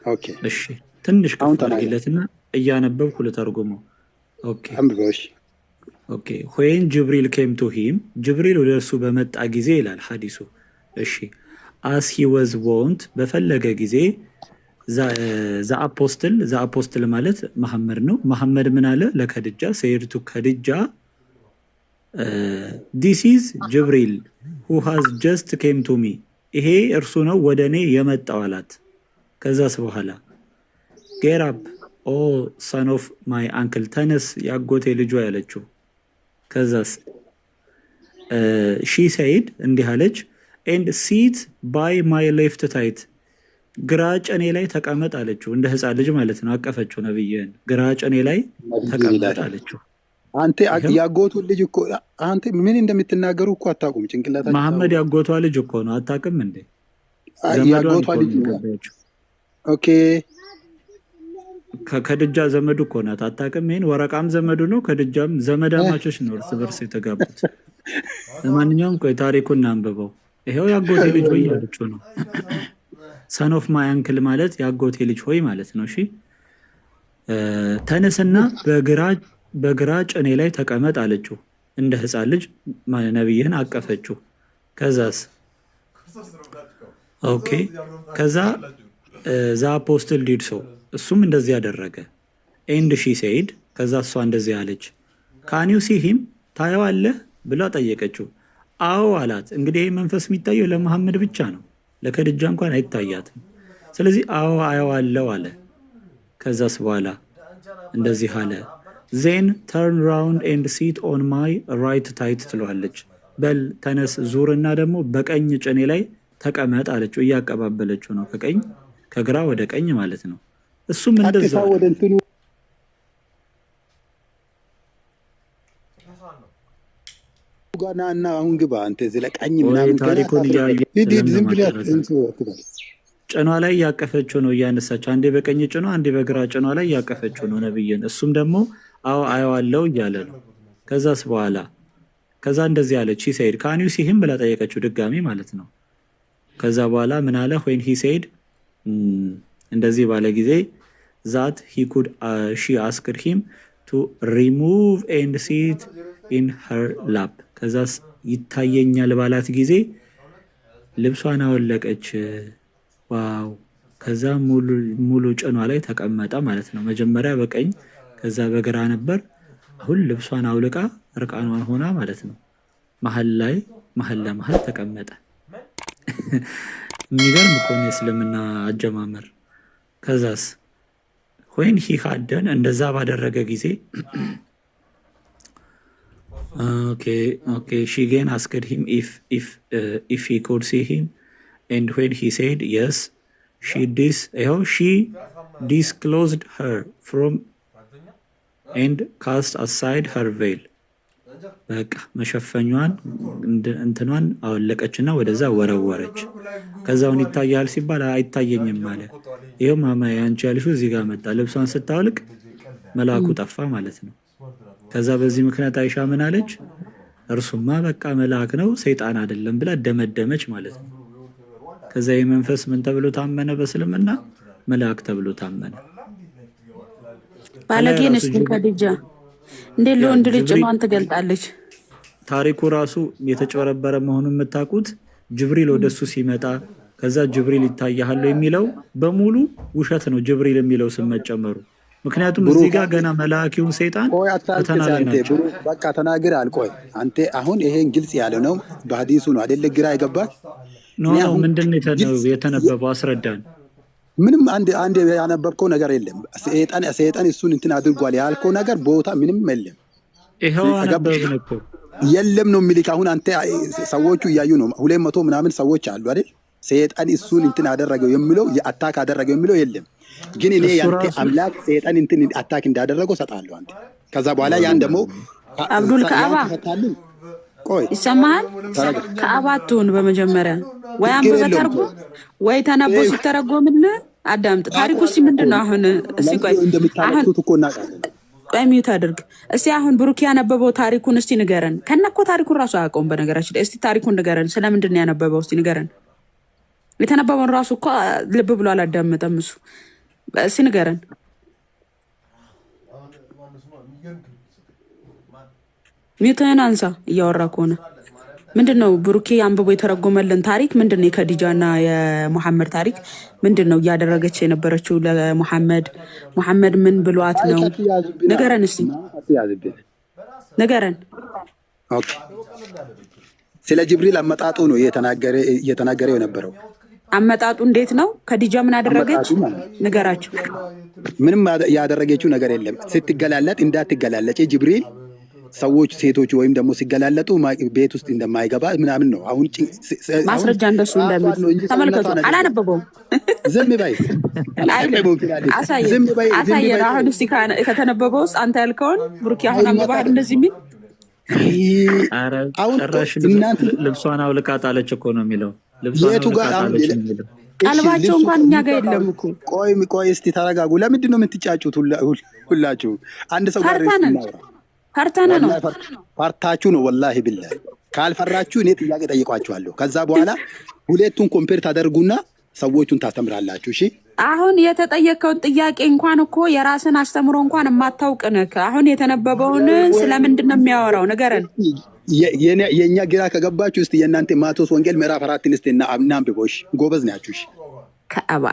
ኦኬ እሺ ትንሽ ከፍ አድርጊለትና እያነበብኩ ልተርጉመው። ኦኬ አንብበሽ። ኦኬ when ጅብሪል came to him ጅብሪል ወደ እርሱ በመጣ ጊዜ ይላል ሐዲሱ። እሺ as he was wont በፈለገ ጊዜ ዘ አፖስትል ማለት መሐመድ ነው። መሐመድ ምን አለ ለከድጃ ሰይድቱ ከድጃ this is ጅብሪል who has just came to me ይሄ እርሱ ነው ወደ እኔ የመጣው አላት። ከዛስ በኋላ get up oh son of my uncle ተነስ ያጎቴ ልጇ ያለችው። ከዛስ she said እንዲህ አለች and sit by my left side ግራ ጨኔ ላይ ተቀመጥ አለችው። እንደ ህፃን ልጅ ማለት ነው። አቀፈችው ነብይን ግራ ጨኔ ላይ ተቀመጥ አለችው። አንተ ያጎቱ ልጅ እኮ አንተ ምን እንደምትናገሩ እኮ አታውቁም። ጭንቅላታችሁ መሐመድ ያጎቷ ልጅ እኮ ነው። አታውቅም እንዴ? ያጎቷ ልጅ ኦኬ ከድጃ ዘመዱ እኮ ናት። አታውቅም? ይሄን ወረቃም ዘመዱ ነው። ከድጃም ዘመዳማቾች ነው እርስ በርስ የተጋቡት። ለማንኛውም ቆይ ታሪኩን አንብበው። ይሄው ያጎቴ ልጅ ሆይ ያለችው ነው። ሰን ኦፍ ማይ አንክል ማለት ያጎቴ ልጅ ሆይ ማለት ነው። እሺ ተነስና በግራ ጭኔ ላይ ተቀመጥ አለችው። እንደ ህፃን ልጅ ነብይህን አቀፈችው። ከዛስ ኦኬ ከዛ ዛ አፖስትል ዲድ ሶ እሱም እንደዚህ ያደረገ ኤንድ ሺ ሴድ ከዛ እሷ እንደዚህ አለች ካን ዩ ሲ ሂም ታየዋለህ ብላ ጠየቀችው። አዎ አላት። እንግዲህ ይህ መንፈስ የሚታየው ለመሐመድ ብቻ ነው፣ ለከድጃ እንኳን አይታያትም። ስለዚህ አዎ አየዋለሁ አለ። ከዛስ በኋላ እንደዚህ አለ ዜን ተርን ራውንድ ኤንድ ሲት ኦን ማይ ራይት ታይት ትለዋለች። በል ተነስ ዙርና ደግሞ በቀኝ ጭኔ ላይ ተቀመጥ አለችው። እያቀባበለችው ነው፣ ከግራ ወደ ቀኝ ማለት ነው። እሱም እንደዛ ወደ እንትኑ ጋና እና አሁን ግባ አንተ እዚህ ለቀኝ ምናምን ታሪኩን ዝም ብለህ ጭኗ ላይ ያቀፈችው ነው እያነሳችው። አንዴ በቀኝ ጭኗ አንዴ በግራ ጭኗ ላይ ያቀፈችው ነው ነብይን። እሱም ደግሞ አዎ አየዋለሁ እያለ ነው። ከዛስ በኋላ ከዛ እንደዚህ አለች ሂ ሴድ ካን ዩ ሲ ሂም ብላ ጠየቀችው ድጋሚ ማለት ነው። ከዛ በኋላ ምን አለ when he said እንደዚህ ባለ ጊዜ that he could she asked him to remove and sit in her lap ከዛ ይታየኛል ባላት ጊዜ ልብሷን አወለቀች። ዋው ከዛ ሙሉ ጭኗ ላይ ተቀመጠ ማለት ነው። መጀመሪያ በቀኝ ከዛ በግራ ነበር። አሁን ልብሷን አውልቃ እርቃኗን ሆና ማለት ነው መሀል ለመሀል ተቀመጠ። የሚገርም እኮ ነው የእስልምና አጀማመር። ከዛስ when he had done እንደዛ ባደረገ ጊዜ okay she again asked him if he could see him and when he said yes she disclosed her from and cast aside her veil በቃ መሸፈኛዋን እንትኗን አወለቀችና ወደዛ ወረወረች። ከዛውን ይታያል ሲባል አይታየኝም አለ። ይሄው ማማ ያንቺ ያልሽው እዚህ ጋር መጣ። ልብሷን ስታወልቅ መልአኩ ጠፋ ማለት ነው። ከዛ በዚህ ምክንያት አይሻ ምን አለች? እርሱማ በቃ መልአክ ነው ሰይጣን አይደለም ብላ ደመደመች ማለት ነው። ከዛ የመንፈስ ምን ተብሎ ታመነ? በእስልምና መልአክ ተብሎ ታመነ። ባለጌ ነች ከድጃ እንዴት ለወንድ ልጅ ጭኗን ትገልጣለች? ታሪኩ ራሱ የተጨበረበረ መሆኑን የምታውቁት ጅብሪል ወደሱ ሲመጣ ከዛ ጅብሪል ይታያል የሚለው በሙሉ ውሸት ነው። ጅብሪል የሚለው ስም መጨመሩ ምክንያቱም እዚህ ጋር ገና መልአኪውን ሰይጣን ተናገረ ናቸው። በቃ ተናገር አልቆይ አንተ አሁን ይሄን ግልጽ ያለ ነው በሐዲሱ ነው አይደል? ግራ አይገባህ ነው ምንድነው የተነበበው? አስረዳን። ምንም አንድ ያነበብከው ነገር የለም። ሰይጣን እሱን እንትን አድርጓል ያልከው ነገር ቦታ ምንም የለም። ይሄው አነበብን እኮ የለም ነው የሚልክ። አሁን አንተ ሰዎቹ እያዩ ነው 200 ምናምን ሰዎች አሉ አይደል? ሰይጣን እሱን እንትን አደረገው የሚለው አታክ አደረገው የሚለው የለም። ግን እኔ ያንተ አምላክ ሰይጣን እንትን አታክ እንዳደረገው ሰጣለሁ አንተ። ከዛ በኋላ ያን ደግሞ አብዱል ከአባ ቆይ ይሰማሃል? ከአባ አትሁን። በመጀመሪያ ወይ አንብበ ተርጉም ወይ ተነቦ ሲተረጎምልህ አዳምጥ። ታሪኩ እስኪ ምንድን ነው አሁን? እስኪ ቆይ ቆይ ሚዩት አድርግ እስቲ። አሁን ብሩክ ያነበበው ታሪኩን እስቲ ንገረን። ከነኮ ታሪኩን ራሱ አያውቀውም በነገራችን ላይ። እስቲ ታሪኩን ንገረን። ስለምንድን ነው ያነበበው? እስቲ ንገረን። የተነበበውን ራሱ እኮ ልብ ብሎ አላዳመጠም እሱ። እስቲ ንገረን። ሚዩትህን አንሳ እያወራ ከሆነ። ምንድን ነው ብሩኬ አንብቦ የተረጎመልን ታሪክ ምንድን ነው? የከዲጃና የሙሐመድ ታሪክ ምንድን ነው? እያደረገች የነበረችው ለሙሐመድ ሙሐመድ ምን ብሏት ነው? ንገረን እስቲ ንገረን። ስለ ጅብሪል አመጣጡ ነው እየተናገረ የነበረው። አመጣጡ እንዴት ነው? ከዲጃ ምን አደረገች? ንገራቸው። ምንም ያደረገችው ነገር የለም። ስትገላለጥ እንዳትገላለጭ ጅብሪል ሰዎች ሴቶች ወይም ደግሞ ሲገላለጡ ቤት ውስጥ እንደማይገባ ምናምን ነው። አሁን ማስረጃ እንደሱ እንደሚል ተመልከቱ። አላነበበውም። ዝም በይ አሳየን። አሁን እስኪ ከተነበበው ውስጥ አንተ ያልከውን ብሩክ አሁን አንብበሃል እንደዚህ የሚል ጭራሽ ልብሷን አውልቃ ጣለች እኮ ነው የሚለው። የቱ ጋር ቀልባቸው እንኳን እኛ ጋር የለም እኮ። ቆይ እስቲ ተረጋጉ። ለምንድን ነው የምትጫጩት ሁላችሁ? አንድ ሰው ጋር ፈርተን ነው። ፈርታችሁ ነው ወላሂ ቢላሂ። ካልፈራችሁ እኔ ጥያቄ ጠይቋችኋለሁ። ከዛ በኋላ ሁለቱን ኮምፔር ታደርጉና ሰዎቹን ታስተምራላችሁ። እሺ አሁን የተጠየቀውን ጥያቄ እንኳን እኮ የራስን አስተምሮ እንኳን የማታውቅ ነህ። አሁን የተነበበውን ስለምንድን ነው የሚያወራው? ንገረን። የእኛ ግራ ከገባችሁ እስቲ የእናንተ ማቴዎስ ወንጌል ምዕራፍ 4 እስቲ እናንብቦሽ። ጎበዝ ናችሁ። እሺ ከአባ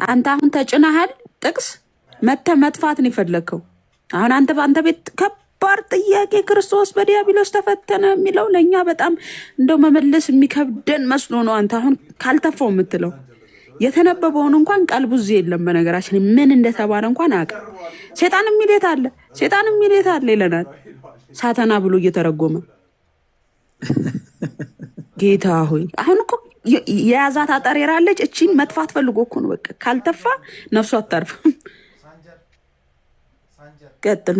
አንተ አሁን ተጭነሃል። ጥቅስ መጥፋት ነው የፈለግከው። አሁን አንተ በአንተ ቤት ከባድ ጥያቄ ክርስቶስ በዲያብሎስ ተፈተነ የሚለው ለእኛ በጣም እንደው መመለስ የሚከብደን መስሎ ነው። አንተ አሁን ካልተፋው የምትለው የተነበበውን እንኳን ቀልቡ እዚህ የለም። በነገራችን ምን እንደተባለ እንኳን አያውቅም። ሴጣን የሚሌት አለ፣ ሴጣን የሚሌት አለ ይለናል። ሳተና ብሎ እየተረጎመ ጌታ ሆይ አሁን እኮ የያዛት አጠሬራለች። እቺን መጥፋት ፈልጎ እኮ ነው። በቃ ካልተፋ ነፍሱ አታርፍም። ቀጥሉ።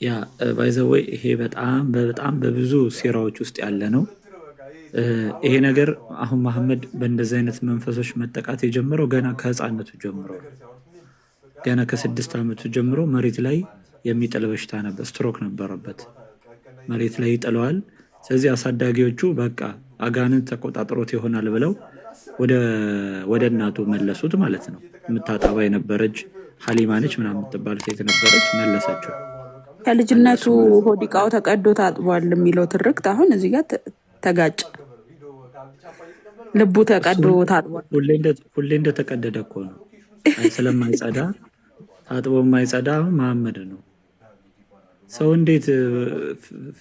ያ ባይዘወይ ይሄ በጣም በብዙ ሴራዎች ውስጥ ያለ ነው ይሄ ነገር። አሁን መሐመድ በእንደዚህ አይነት መንፈሶች መጠቃት የጀመረው ገና ከህፃነቱ ጀምሮ፣ ገና ከ6 ዓመቱ ጀምሮ መሬት ላይ የሚጥል በሽታ ነበር፣ ስትሮክ ነበረበት። መሬት ላይ ይጥለዋል። ስለዚህ አሳዳጊዎቹ በቃ አጋንንት ተቆጣጥሮት ይሆናል ብለው ወደ እናቱ መለሱት ማለት ነው። የምታጠባ የነበረች ሀሊማ ነች ምናምን የምትባል ሴት ነበረች፣ መለሰችው። ከልጅነቱ ሆዲቃው ተቀዶ ታጥቧል የሚለው ትርክት አሁን እዚህ ጋር ተጋጭ። ልቡ ተቀዶ ታጥቧል። ሁሌ እንደተቀደደ እኮ ነው። ስለማይጸዳ ታጥቦ የማይጸዳ መሐመድ ነው። ሰው እንዴት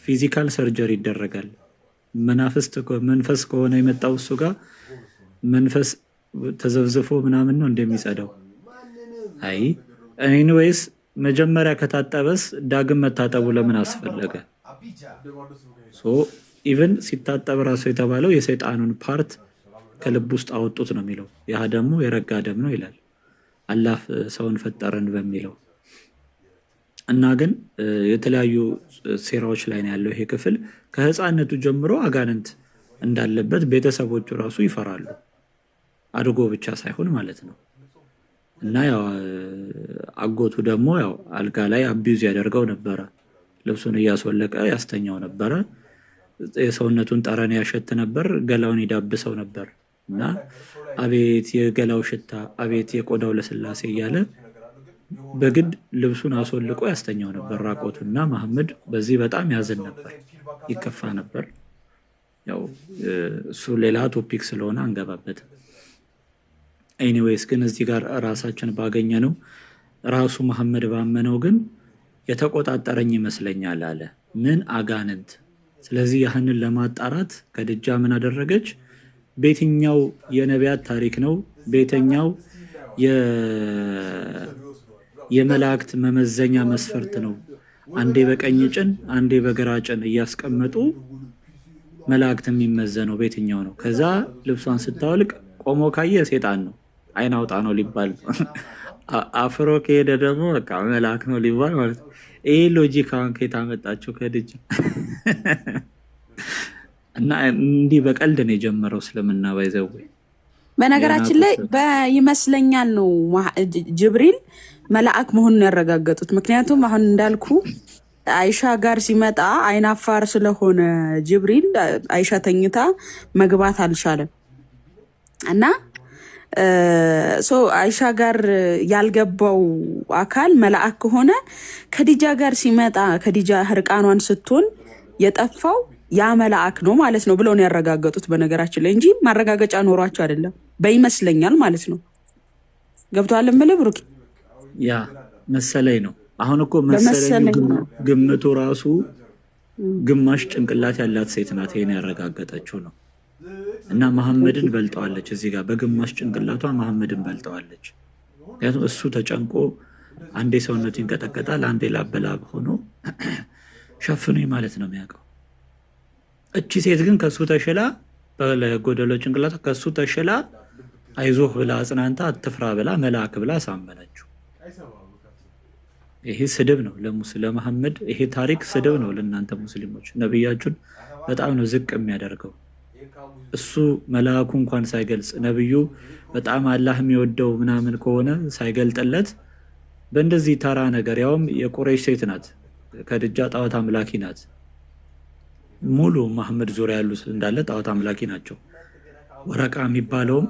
ፊዚካል ሰርጀሪ ይደረጋል? መንፈስ ከሆነ የመጣው እሱ ጋር መንፈስ ተዘብዝፎ ምናምን ነው እንደሚጸዳው። አይ ኤኒዌይስ መጀመሪያ ከታጠበስ ዳግም መታጠቡ ለምን አስፈለገ? ኢቨን ሲታጠብ ራሱ የተባለው የሰይጣኑን ፓርት ከልብ ውስጥ አወጡት ነው የሚለው። ያ ደግሞ የረጋ ደም ነው ይላል አላህ ሰውን ፈጠረን በሚለው እና ግን የተለያዩ ሴራዎች ላይ ነው ያለው ይሄ ክፍል። ከህፃነቱ ጀምሮ አጋንንት እንዳለበት ቤተሰቦቹ ራሱ ይፈራሉ። አድጎ ብቻ ሳይሆን ማለት ነው። እና ያው አጎቱ ደግሞ ያው አልጋ ላይ አቢዩዝ ያደርገው ነበረ። ልብሱን እያስወለቀ ያስተኛው ነበረ። የሰውነቱን ጠረን ያሸት ነበር። ገላውን ይዳብሰው ነበር። እና አቤት የገላው ሽታ፣ አቤት የቆዳው ለስላሴ እያለ በግድ ልብሱን አስወልቆ ያስተኛው ነበር ራቆቱን። እና መሐመድ በዚህ በጣም ያዝን ነበር፣ ይከፋ ነበር። ያው እሱ ሌላ ቶፒክ ስለሆነ አንገባበትም። ኤኒዌይስ ግን እዚህ ጋር ራሳችን ባገኘ ነው ራሱ መሐመድ ባመነው ግን የተቆጣጠረኝ ይመስለኛል አለ። ምን አጋንንት። ስለዚህ ያህንን ለማጣራት ከድጃ ምን አደረገች? ቤተኛው የነቢያት ታሪክ ነው፣ ቤተኛው የመላእክት መመዘኛ መስፈርት ነው። አንዴ በቀኝ ጭን አንዴ በግራ ጭን እያስቀመጡ መላእክት የሚመዘነው ቤተኛው ነው። ከዛ ልብሷን ስታወልቅ ቆሞ ካየ ሴጣን ነው፣ አይን አውጣ ነው ሊባል አፍሮ ከሄደ ደግሞ በቃ መልአክ ነው ሊባል ማለት ነው። ይሄ ሎጂክ አሁን ከየት አመጣችሁ? ከድጅ እና እንዲህ በቀልድ ነው የጀመረው እስልምና ባይዘው። በነገራችን ላይ በይመስለኛል ነው ጅብሪል መልአክ መሆኑን ያረጋገጡት። ምክንያቱም አሁን እንዳልኩ አይሻ ጋር ሲመጣ አይናፋር ስለሆነ ጅብሪል አይሻ ተኝታ መግባት አልቻለም እና አይሻ ጋር ያልገባው አካል መልአክ ከሆነ ከዲጃ ጋር ሲመጣ ከዲጃ ህርቃኗን ስትሆን የጠፋው ያ መልአክ ነው ማለት ነው ብለው ነው ያረጋገጡት። በነገራችን ላይ እንጂ ማረጋገጫ ኖሯቸው አይደለም፣ በይመስለኛል ማለት ነው። ገብቶሃል እምልህ ብሩክ? ያ መሰለኝ ነው። አሁን እኮ መሰለኝ ግምቱ ራሱ ግማሽ ጭንቅላት ያላት ሴት ናት ይሄን ያረጋገጠችው ነው። እና መሐመድን በልጠዋለች እዚህ ጋር በግማሽ ጭንቅላቷ መሐመድን በልጠዋለች። ምክንያቱም እሱ ተጨንቆ አንዴ ሰውነቱ ይንቀጠቀጣል፣ አንዴ ላበላብ ሆኖ ሸፍኑኝ ማለት ነው የሚያውቀው። እቺ ሴት ግን ከሱ ተሽላ በጎደሎ ጭንቅላቷ ከሱ ተሽላ አይዞህ ብላ አጽናንታ አትፍራ ብላ መልአክ ብላ አሳመነችው። ይሄ ስድብ ነው ለመሐመድ። ይሄ ታሪክ ስድብ ነው ለእናንተ ሙስሊሞች። ነብያችሁን በጣም ነው ዝቅ የሚያደርገው። እሱ መልአኩ እንኳን ሳይገልጽ ነብዩ በጣም አላህ የሚወደው ምናምን ከሆነ ሳይገልጥለት በእንደዚህ ተራ ነገር፣ ያውም የቁረይሽ ሴት ናት፣ ከድጃ ጣዖት አምላኪ ናት። ሙሉ መሐመድ ዙሪያ ያሉት እንዳለ ጣዖት አምላኪ ናቸው። ወረቃ የሚባለውም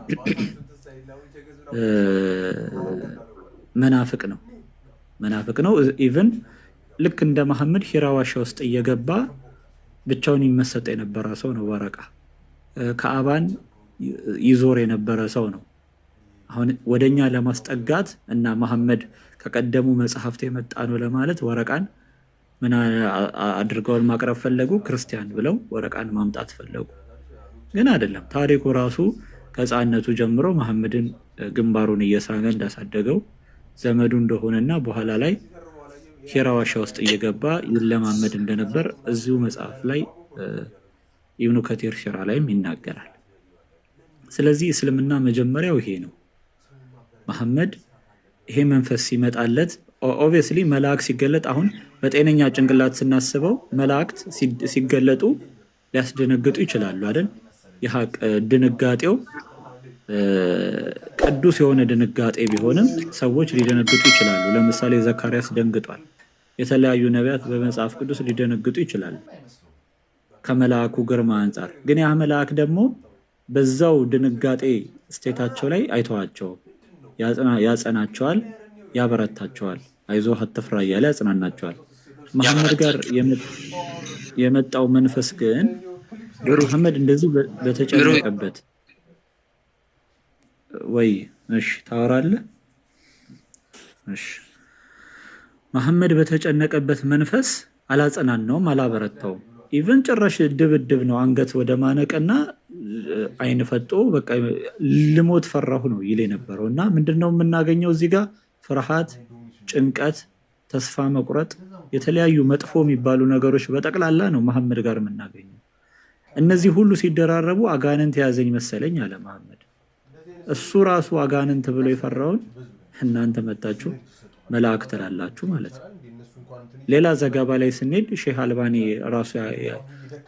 መናፍቅ ነው። ኢቭን ልክ እንደ መሐመድ ሂራ ዋሻ ውስጥ እየገባ ብቻውን ይመሰጥ የነበረ ሰው ነው ወረቃ። ከአባን ይዞር የነበረ ሰው ነው። አሁን ወደኛ ለማስጠጋት እና መሐመድ ከቀደሙ መጽሐፍት የመጣ ነው ለማለት ወረቃን ምን አድርገውን ማቅረብ ፈለጉ? ክርስቲያን ብለው ወረቃን ማምጣት ፈለጉ። ግን አይደለም። ታሪኩ ራሱ ከሕፃንነቱ ጀምሮ መሐመድን ግንባሩን እየሳመ እንዳሳደገው ዘመዱ እንደሆነና በኋላ ላይ ሂራ ዋሻ ውስጥ እየገባ ይለማመድ እንደነበር እዚሁ መጽሐፍ ላይ ኢብኑ ከቲር ሲራ ላይም ይናገራል። ስለዚህ እስልምና መጀመሪያው ይሄ ነው። መሐመድ ይሄ መንፈስ ሲመጣለት ኦብቪየስሊ መልአክ ሲገለጥ፣ አሁን በጤነኛ ጭንቅላት ስናስበው መላእክት ሲገለጡ ሊያስደነግጡ ይችላሉ አይደል? የሐቅ ድንጋጤው ቅዱስ የሆነ ድንጋጤ ቢሆንም ሰዎች ሊደነግጡ ይችላሉ። ለምሳሌ ዘካርያስ ደንግጧል። የተለያዩ ነቢያት በመጽሐፍ ቅዱስ ሊደነግጡ ይችላሉ ከመልአኩ ግርማ አንጻር። ግን ያ መልአክ ደግሞ በዛው ድንጋጤ ስቴታቸው ላይ አይተዋቸውም። ያጸናቸዋል፣ ያበረታቸዋል። አይዞህ አትፍራ እያለ ያጽናናቸዋል። መሐመድ ጋር የመጣው መንፈስ ግን መሐመድ እንደዚህ በተጨነቀበት ወይ እሺ ታወራለህ? እሺ መሐመድ በተጨነቀበት መንፈስ አላጸናናውም፣ አላበረታውም። ኢቨን ጭራሽ ድብድብ ነው፣ አንገት ወደ ማነቅና አይን ፈጦ በቃ ልሞት ፈራሁ ነው ይል የነበረው። እና ምንድነው የምናገኘው እዚህ ጋር? ፍርሃት፣ ጭንቀት፣ ተስፋ መቁረጥ፣ የተለያዩ መጥፎ የሚባሉ ነገሮች በጠቅላላ ነው መሐመድ ጋር የምናገኘው። እነዚህ ሁሉ ሲደራረቡ አጋንንት የያዘኝ መሰለኝ አለ መሐመድ። እሱ ራሱ አጋንንት ብሎ የፈራውን እናንተ መጣችሁ መልአክ ትላላችሁ ማለት ነው። ሌላ ዘገባ ላይ ስንሄድ ሼህ አልባኒ ራሱ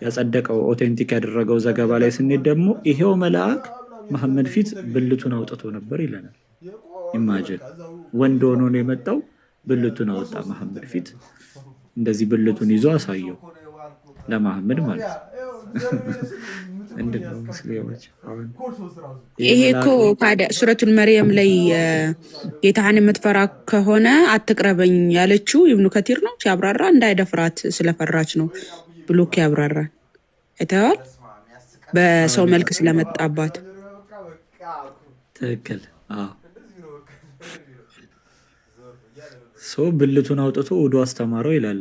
ያጸደቀው ኦቴንቲክ ያደረገው ዘገባ ላይ ስንሄድ ደግሞ ይሄው መልአክ መሐመድ ፊት ብልቱን አውጥቶ ነበር ይለናል። ኢማጂን ወንድ ሆኖ ነው የመጣው፣ ብልቱን አወጣ መሐመድ ፊት። እንደዚህ ብልቱን ይዞ አሳየው ለመሐመድ ማለት ነው። እንደው ሙስሊሞች አሁን ይሄ እኮ ታዲያ ሱረቱል መርየም ላይ ጌታህን የምትፈራ ከሆነ አትቅረበኝ ያለችው ኢብኑ ከቲር ነው ሲያብራራ፣ እንዳይደፍራት ስለፈራች ነው ብሎክ ያብራራል። አይተዋል? በሰው መልክ ስለመጣባት። ትክክል። ሰው ብልቱን አውጥቶ ወዶ አስተማረው ይላል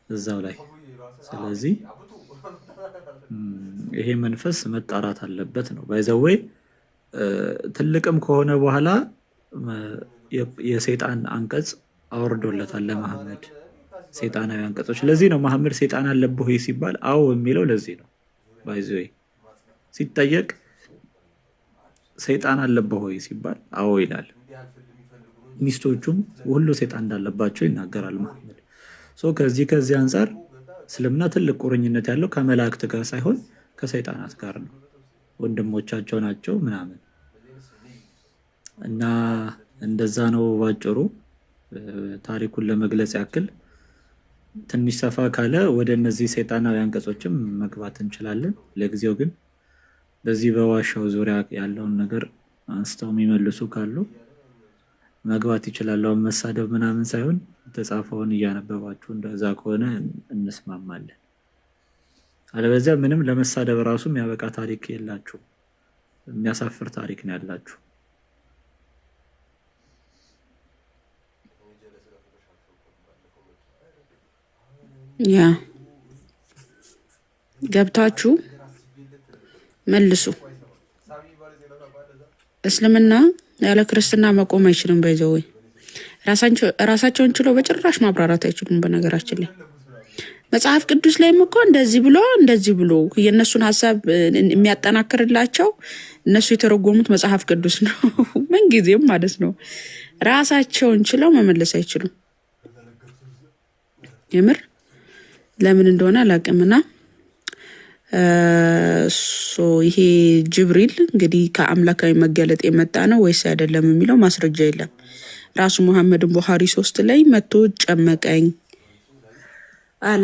እዛው ላይ። ስለዚህ ይሄ መንፈስ መጣራት አለበት ነው። ባይዘዌ ትልቅም ከሆነ በኋላ የሰይጣን አንቀጽ አወርዶለታል ለመሐመድ፣ ሰይጣናዊ አንቀጾች። ለዚህ ነው መሐመድ ሰይጣን አለብህ ወይ ሲባል አዎ የሚለው ለዚህ ነው። ባይዘዌ ሲጠየቅ ሰይጣን አለብህ ወይ ሲባል አዎ ይላል። ሚስቶቹም ሁሉ ሰይጣን እንዳለባቸው ይናገራል መሐመድ። ከዚህ አንጻር እስልምና ትልቅ ቁርኝነት ያለው ከመላእክት ጋር ሳይሆን ከሰይጣናት ጋር ነው። ወንድሞቻቸው ናቸው ምናምን እና እንደዛ ነው ባጭሩ። ታሪኩን ለመግለጽ ያክል ትንሽ ሰፋ ካለ ወደ እነዚህ ሰይጣናዊ አንቀጾችም መግባት እንችላለን። ለጊዜው ግን በዚህ በዋሻው ዙሪያ ያለውን ነገር አንስተው የሚመልሱ ካሉ መግባት ይችላሉ። መሳደብ ምናምን ሳይሆን የተጻፈውን እያነበባችሁ እንደዛ ከሆነ እንስማማለን። አለበለዚያ ምንም ለመሳደብ ራሱ የሚያበቃ ታሪክ የላችሁ፣ የሚያሳፍር ታሪክ ነው ያላችሁ። ያ ገብታችሁ መልሱ። እስልምና ያለ ክርስትና መቆም አይችልም። በይዘው ራሳቸውን ችለው በጭራሽ ማብራራት አይችሉም። በነገራችን ላይ መጽሐፍ ቅዱስ ላይም እኮ እንደዚህ ብሎ የእነሱን ሀሳብ የሚያጠናክርላቸው እነሱ የተረጎሙት መጽሐፍ ቅዱስ ነው። ምንጊዜም ማለት ነው። ራሳቸውን ችለው መመለስ አይችሉም። የምር ለምን እንደሆነ አላውቅምና ይሄ ጅብሪል እንግዲህ ከአምላካዊ መገለጥ የመጣ ነው ወይስ አይደለም የሚለው ማስረጃ የለም። ራሱ መሐመድን ቡኻሪ 3 ላይ መጥቶ ጨመቀኝ አለ።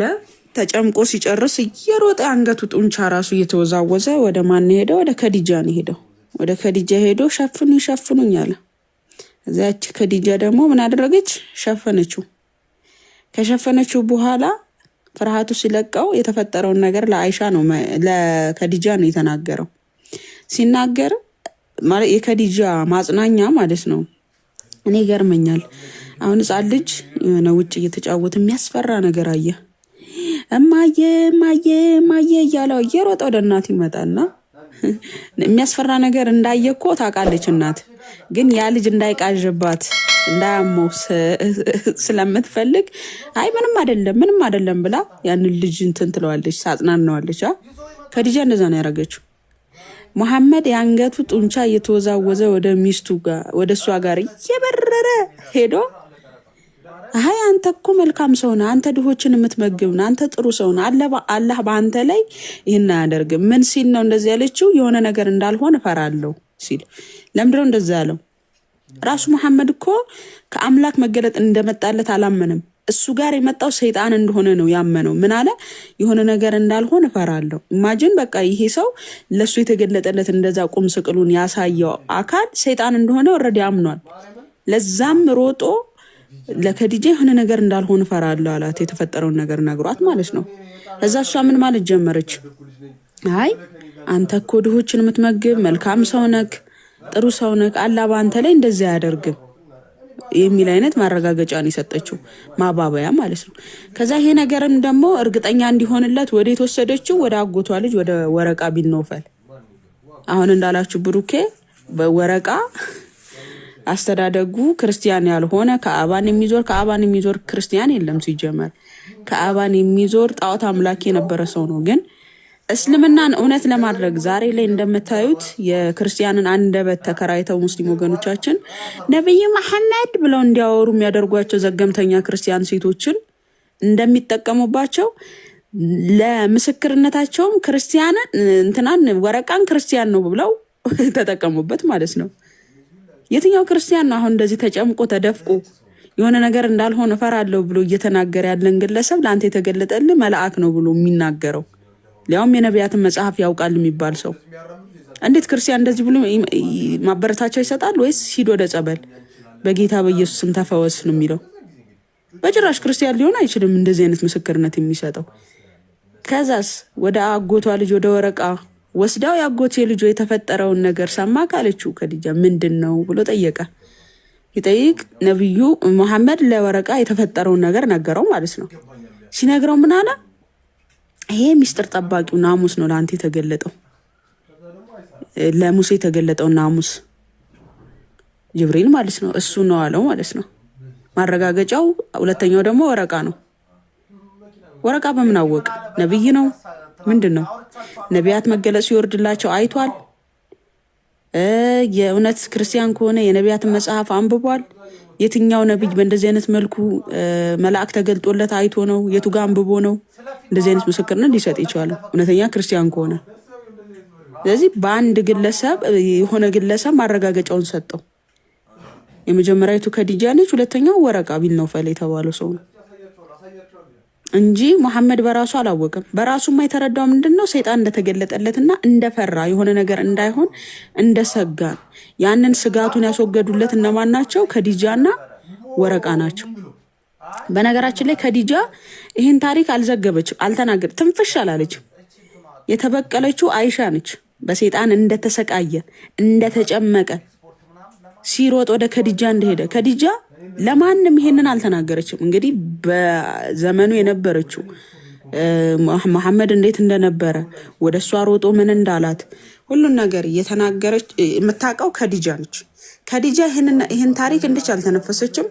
ተጨምቆ ሲጨርስ እየሮጠ አንገቱ ጡንቻ ራሱ እየተወዛወዘ ወደ ማን ሄደ? ወደ ከዲጃ ነው ሄደው። ወደ ከዲጃ ሄዶ ሸፍኑኝ አለ። እዛች ከዲጃ ደግሞ ምን አደረገች? ሸፈነችው። ከሸፈነችው በኋላ ፍርሃቱ ሲለቀው የተፈጠረውን ነገር ለአይሻ ነው ለከዲጃ ነው የተናገረው። ሲናገር ማለት የከዲጃ ማጽናኛ ማለት ነው። እኔ ይገርመኛል። አሁን ሕፃን ልጅ የሆነ ውጭ እየተጫወተ የሚያስፈራ ነገር አየ። እማዬ እያለው እየሮጠ ወደ እናት ይመጣና የሚያስፈራ ነገር እንዳየ እኮ ታውቃለች እናት። ግን ያ ልጅ እንዳይቃዥባት እንዳያመው ስለምትፈልግ አይ ምንም አይደለም ብላ ያንን ልጅ እንትን ትለዋለች፣ ሳጽናናዋለች። ከዲጃ እንደዛ ነው ያደረገችው። መሐመድ የአንገቱ ጡንቻ እየተወዛወዘ ወደ እሷ ጋር እየበረረ ሄዶ አይ አንተ እኮ መልካም ሰው ነህ፣ አንተ ድሆችን የምትመግብ ነህ፣ አንተ ጥሩ ሰው ነህ፣ አላህ በአንተ ላይ ይህን አያደርግም። ምን ሲል ነው እንደዚህ ያለችው? የሆነ ነገር እንዳልሆን እፈራለሁ ሲል። ለምንድነው እንደዛ ያለው? ራሱ መሐመድ እኮ ከአምላክ መገለጥ እንደመጣለት አላመንም። እሱ ጋር የመጣው ሰይጣን እንደሆነ ነው ያመነው። ምን አለ? የሆነ ነገር እንዳልሆን እፈራለሁ። ኢማጂን በቃ ይሄ ሰው ለሱ የተገለጠለት እንደዛ ቁም ስቅሉን ያሳየው አካል ሰይጣን እንደሆነ ኦልሬዲ አምኗል። ለዛም ሮጦ ለከዲጃ የሆነ ነገር እንዳልሆን እፈራለሁ አላት። የተፈጠረውን ነገር ነግሯት ማለት ነው። እዛ እሷ ምን ማለት ጀመረች? አይ አንተ እኮ ድሆችን የምትመግብ መልካም ሰው ነህ፣ ጥሩ ሰው ነህ፣ አላህ በአንተ ላይ እንደዚህ አያደርግም የሚል አይነት ማረጋገጫን የሰጠችው ማባበያ ማለት ነው። ከዛ ይሄ ነገርም ደግሞ እርግጠኛ እንዲሆንለት ወደ የተወሰደችው ወደ አጎቷ ልጅ ወደ ወረቃ ቢን ነውፈል። አሁን እንዳላችሁ ብሩኬ በወረቃ አስተዳደጉ ክርስቲያን ያልሆነ ከአባን የሚዞር ክርስቲያን የለም ሲጀመር። ከአባን የሚዞር ጣዖት አምላኪ የነበረ ሰው ነው። ግን እስልምናን እውነት ለማድረግ ዛሬ ላይ እንደምታዩት የክርስቲያንን አንደበት ተከራይተው ሙስሊም ወገኖቻችን ነብይ መሐመድ ብለው እንዲያወሩ የሚያደርጓቸው ዘገምተኛ ክርስቲያን ሴቶችን እንደሚጠቀሙባቸው ለምስክርነታቸውም ክርስቲያንን እንትናን ወረቃን ክርስቲያን ነው ብለው ተጠቀሙበት ማለት ነው። የትኛው ክርስቲያን ነው አሁን እንደዚህ ተጨምቆ ተደፍቆ የሆነ ነገር እንዳልሆነ እፈራለሁ ብሎ እየተናገረ ያለን ግለሰብ ለአንተ የተገለጠልህ መልአክ ነው ብሎ የሚናገረው? ሊያውም የነቢያትን መጽሐፍ ያውቃል የሚባል ሰው እንዴት ክርስቲያን እንደዚህ ብሎ ማበረታቻ ይሰጣል? ወይስ ሂድ ወደ ጸበል በጌታ በኢየሱስ ስም ተፈወስ ነው የሚለው? በጭራሽ ክርስቲያን ሊሆን አይችልም እንደዚህ አይነት ምስክርነት የሚሰጠው። ከዛስ ወደ አጎቷ ልጅ ወደ ወረቃ ወስዳው ያጎቴ ልጅ የተፈጠረውን ነገር ሰማ ካለችው ከዲጃ ምንድነው ብሎ ጠየቀ። ይጠይቅ ነብዩ መሐመድ ለወረቃ የተፈጠረውን ነገር ነገረው ማለት ነው። ሲነግረው ምን አለ? ይሄ ሚስጥር ጠባቂው ናሙስ ነው ለአንተ የተገለጠው፣ ለሙሴ የተገለጠው ናሙስ ጅብሪል ማለት ነው። እሱ ነው አለው ማለት ነው። ማረጋገጫው ሁለተኛው ደግሞ ወረቃ ነው። ወረቃ በምን አወቀ? ነብይ ነው ምንድን ነው? ነቢያት መገለጽ ሲወርድላቸው አይቷል። የእውነት ክርስቲያን ከሆነ የነቢያትን መጽሐፍ አንብቧል። የትኛው ነብይ በእንደዚህ አይነት መልኩ መልአክ ተገልጦለት አይቶ ነው? የቱ ጋር አንብቦ ነው እንደዚህ አይነት ምስክርነት ሊሰጥ ይችላል? እውነተኛ ክርስቲያን ከሆነ። ስለዚህ በአንድ ግለሰብ የሆነ ግለሰብ ማረጋገጫውን ሰጠው። የመጀመሪያዊቱ ከዲጃ ነች፣ ሁለተኛው ወረቃ ቢል ነው ፈለ የተባለው ሰው ነው እንጂ መሐመድ በራሱ አላወቀም። በራሱማ የተረዳው ምንድነው? ሰይጣን እንደተገለጠለትና እንደፈራ የሆነ ነገር እንዳይሆን እንደሰጋ። ያንን ስጋቱን ያስወገዱለት እነማን ናቸው? ከዲጃና ወረቃ ናቸው። በነገራችን ላይ ከዲጃ ይህን ታሪክ አልዘገበችም፣ አልተናገር ትንፍሽ አላለችም። የተበቀለችው አይሻ ነች። በሰይጣን እንደተሰቃየ እንደተጨመቀ ሲሮጥ ወደ ከዲጃ እንደሄደ ከዲጃ ለማንም ይሄንን አልተናገረችም። እንግዲህ በዘመኑ የነበረችው መሐመድ እንዴት እንደነበረ ወደ እሷ ሮጦ ምን እንዳላት ሁሉን ነገር እየተናገረች የምታውቀው ከዲጃ ነች። ከዲጃ ይህን ታሪክ እንድች አልተነፈሰችም።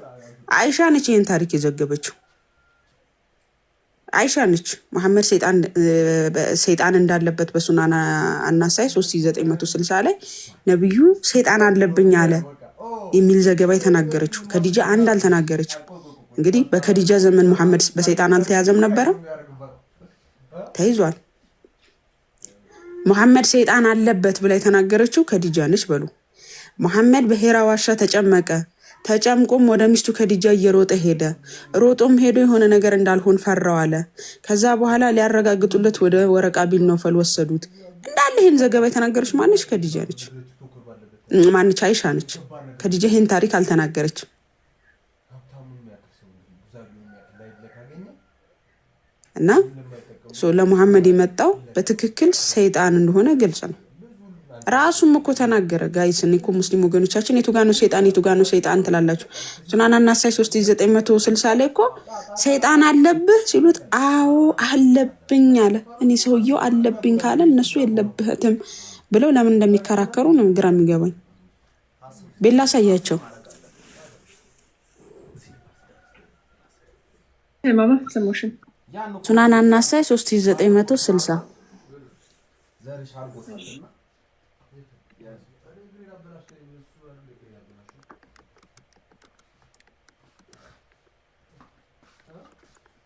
አይሻ ነች ይህን ታሪክ የዘገበችው። አይሻ ነች መሐመድ ሰይጣን እንዳለበት በሱናን አናሳይ 3960 ላይ ነብዩ ሰይጣን አለብኝ አለ የሚል ዘገባ የተናገረችው። ከዲጃ አንድ አልተናገረችም። እንግዲህ በከዲጃ ዘመን መሐመድ በሰይጣን አልተያዘም ነበረ? ተይዟል። መሐመድ ሰይጣን አለበት ብላ የተናገረችው ከዲጃ ነች በሉ። መሐመድ በሄራ ዋሻ ተጨመቀ። ተጨምቆም ወደ ሚስቱ ከዲጃ እየሮጠ ሄደ። ሮጦም ሄዶ የሆነ ነገር እንዳልሆን ፈራው አለ። ከዛ በኋላ ሊያረጋግጡለት ወደ ወረቃ ቢን ነውፈል ወሰዱት። እንዳለ ይህን ዘገባ የተናገረች ማነች? ከዲጃ ነች። ማነች? አይሻ ነች። ከዲጃ ይህን ታሪክ አልተናገረች። እና ለሙሐመድ የመጣው በትክክል ሰይጣን እንደሆነ ግልጽ ነው። ራሱም እኮ ተናገረ። ጋይስ እኔ እኮ ሙስሊም ወገኖቻችን የቱ ጋ ነው ሰይጣን ትላላችሁ? ሱናን አናሳይ 3960 ላይ እኮ ሰይጣን አለብህ ሲሉት አዎ አለብኝ አለ። እኔ ሰውየው አለብኝ ካለ እነሱ የለብህትም ብለው ለምን እንደሚከራከሩ ነው ግራ የሚገባኝ። ቤላ ሳያቸው ማማ ሰሞሽን ሱናን አናሳይ 3960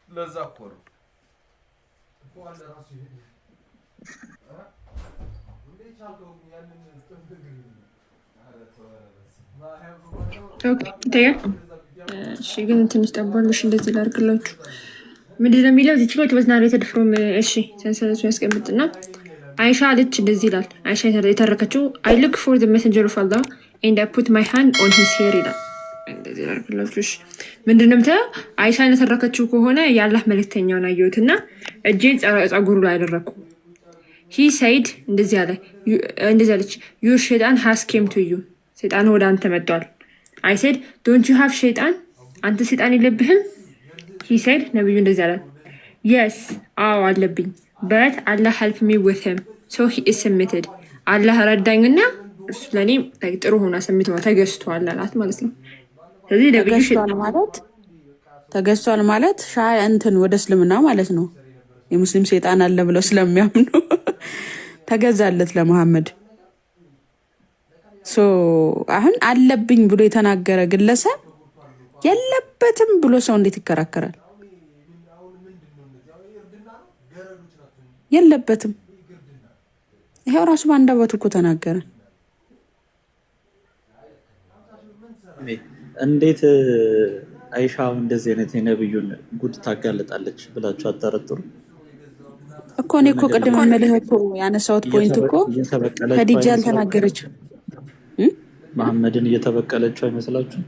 ለዛ እኮ ነው ይታያል። እሺ ግን ትንሽ ጠባለሽ እንደዚህ ላድርግላችሁ። ምንድን ነው የሚለው እዚህ ጋር በዝናሬ ተደፍሮም እሺ ሰንሰለቱን ያስቀምጥና አይሻ አለች እንደዚህ ይላል። አይሻ የተረከችው I look for the messenger of Allah and I put my hand on his hair ይላል። እንደዚህ ላድርግላችሁ። ምንድን ነው የምትለው? አይሻ የተረከችው ከሆነ የአላህ መልእክተኛውን አየሁትና እጄን ጸጉሩ ላይ አደረኩ። he said እንደዚህ አለ እንደዚህ አለች your shaitan has came to you ሰይጣን ወደ አንተ መጥቷል። I said don't you have shaitan አንተ ሰይጣን የለብህም? he said ነብዩ እንደዚህ አለ yes አዎ አለብኝ but Allah helped me with him so he is submitted አላህ ረዳኝና እሱ ለኔ ጥሩ ሆና ሰምቶ ተገዝቷል አላት ማለት ነው። ስለዚህ ነብዩ ተገዝቷል ማለት ሻይ እንትን ወደ እስልምና ማለት ነው። የሙስሊም ሰይጣን አለ ብለው ስለሚያምኑ ተገዛለት ለመሐመድ። አሁን አለብኝ ብሎ የተናገረ ግለሰብ የለበትም ብሎ ሰው እንዴት ይከራከራል? የለበትም ይሄው ራሱ ባንደበቱ እኮ ተናገረ። እንዴት አይሻ እንደዚህ አይነት የነብዩን ጉድ ታጋለጣለች ብላችሁ አጠረጥሩ እኮ? እኔ እኮ ቅድም መልህ እኮ ያነሳሁት ፖይንት እኮ ከዲጃ አልተናገረችም። መሐመድን እየተበቀለችው አይመስላችሁ?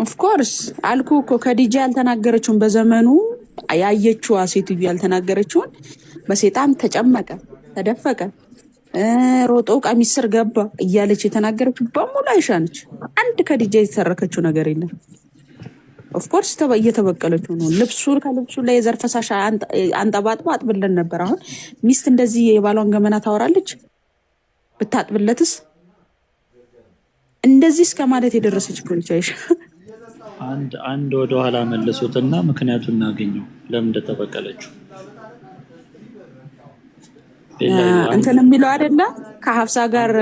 ኦፍኮርስ አልኩ እኮ ከዲጃ ያልተናገረችውን በዘመኑ ያየችዋ ሴትዮ ያልተናገረችውን በሰይጣን ተጨመቀ፣ ተደፈቀ፣ ሮጦ ቀሚስ ስር ገባ እያለች የተናገረችው በሙሉ አይሻ ነች። አንድ ከዲጃ የተሰረከችው ነገር የለም። ኦፍኮርስ እየተበቀለችው ነው። ልብሱን ከልብሱ ላይ የዘር ፈሳሽ አንጠባጥባ አጥብለን ነበር። አሁን ሚስት እንደዚህ የባሏን ገመና ታወራለች? ብታጥብለትስ? እንደዚህ እስከ ማለት የደረሰች ፖሊስ አይሻ። አንድ ወደኋላ መለሱትና ምክንያቱን እናገኘው ለምን እንደተበቀለችው እንትን የሚለው አይደለ? ከሀፍሳ ጋር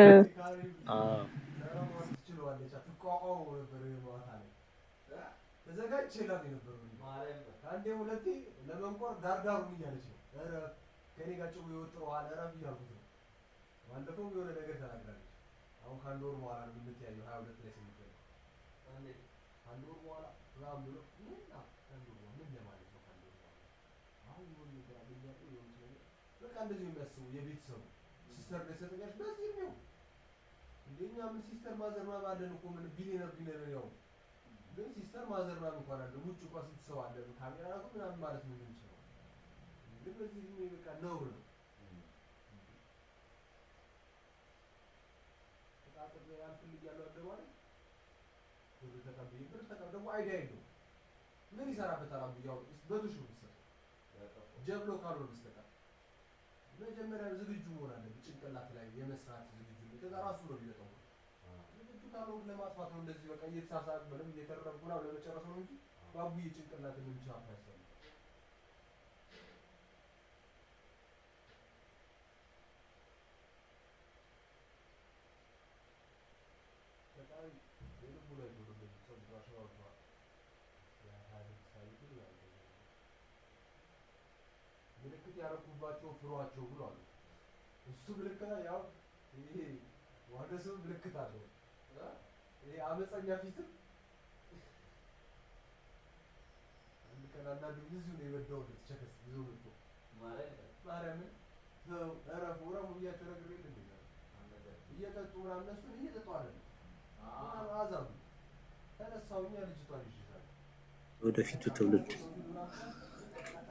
ወደፊቱ ትውልድ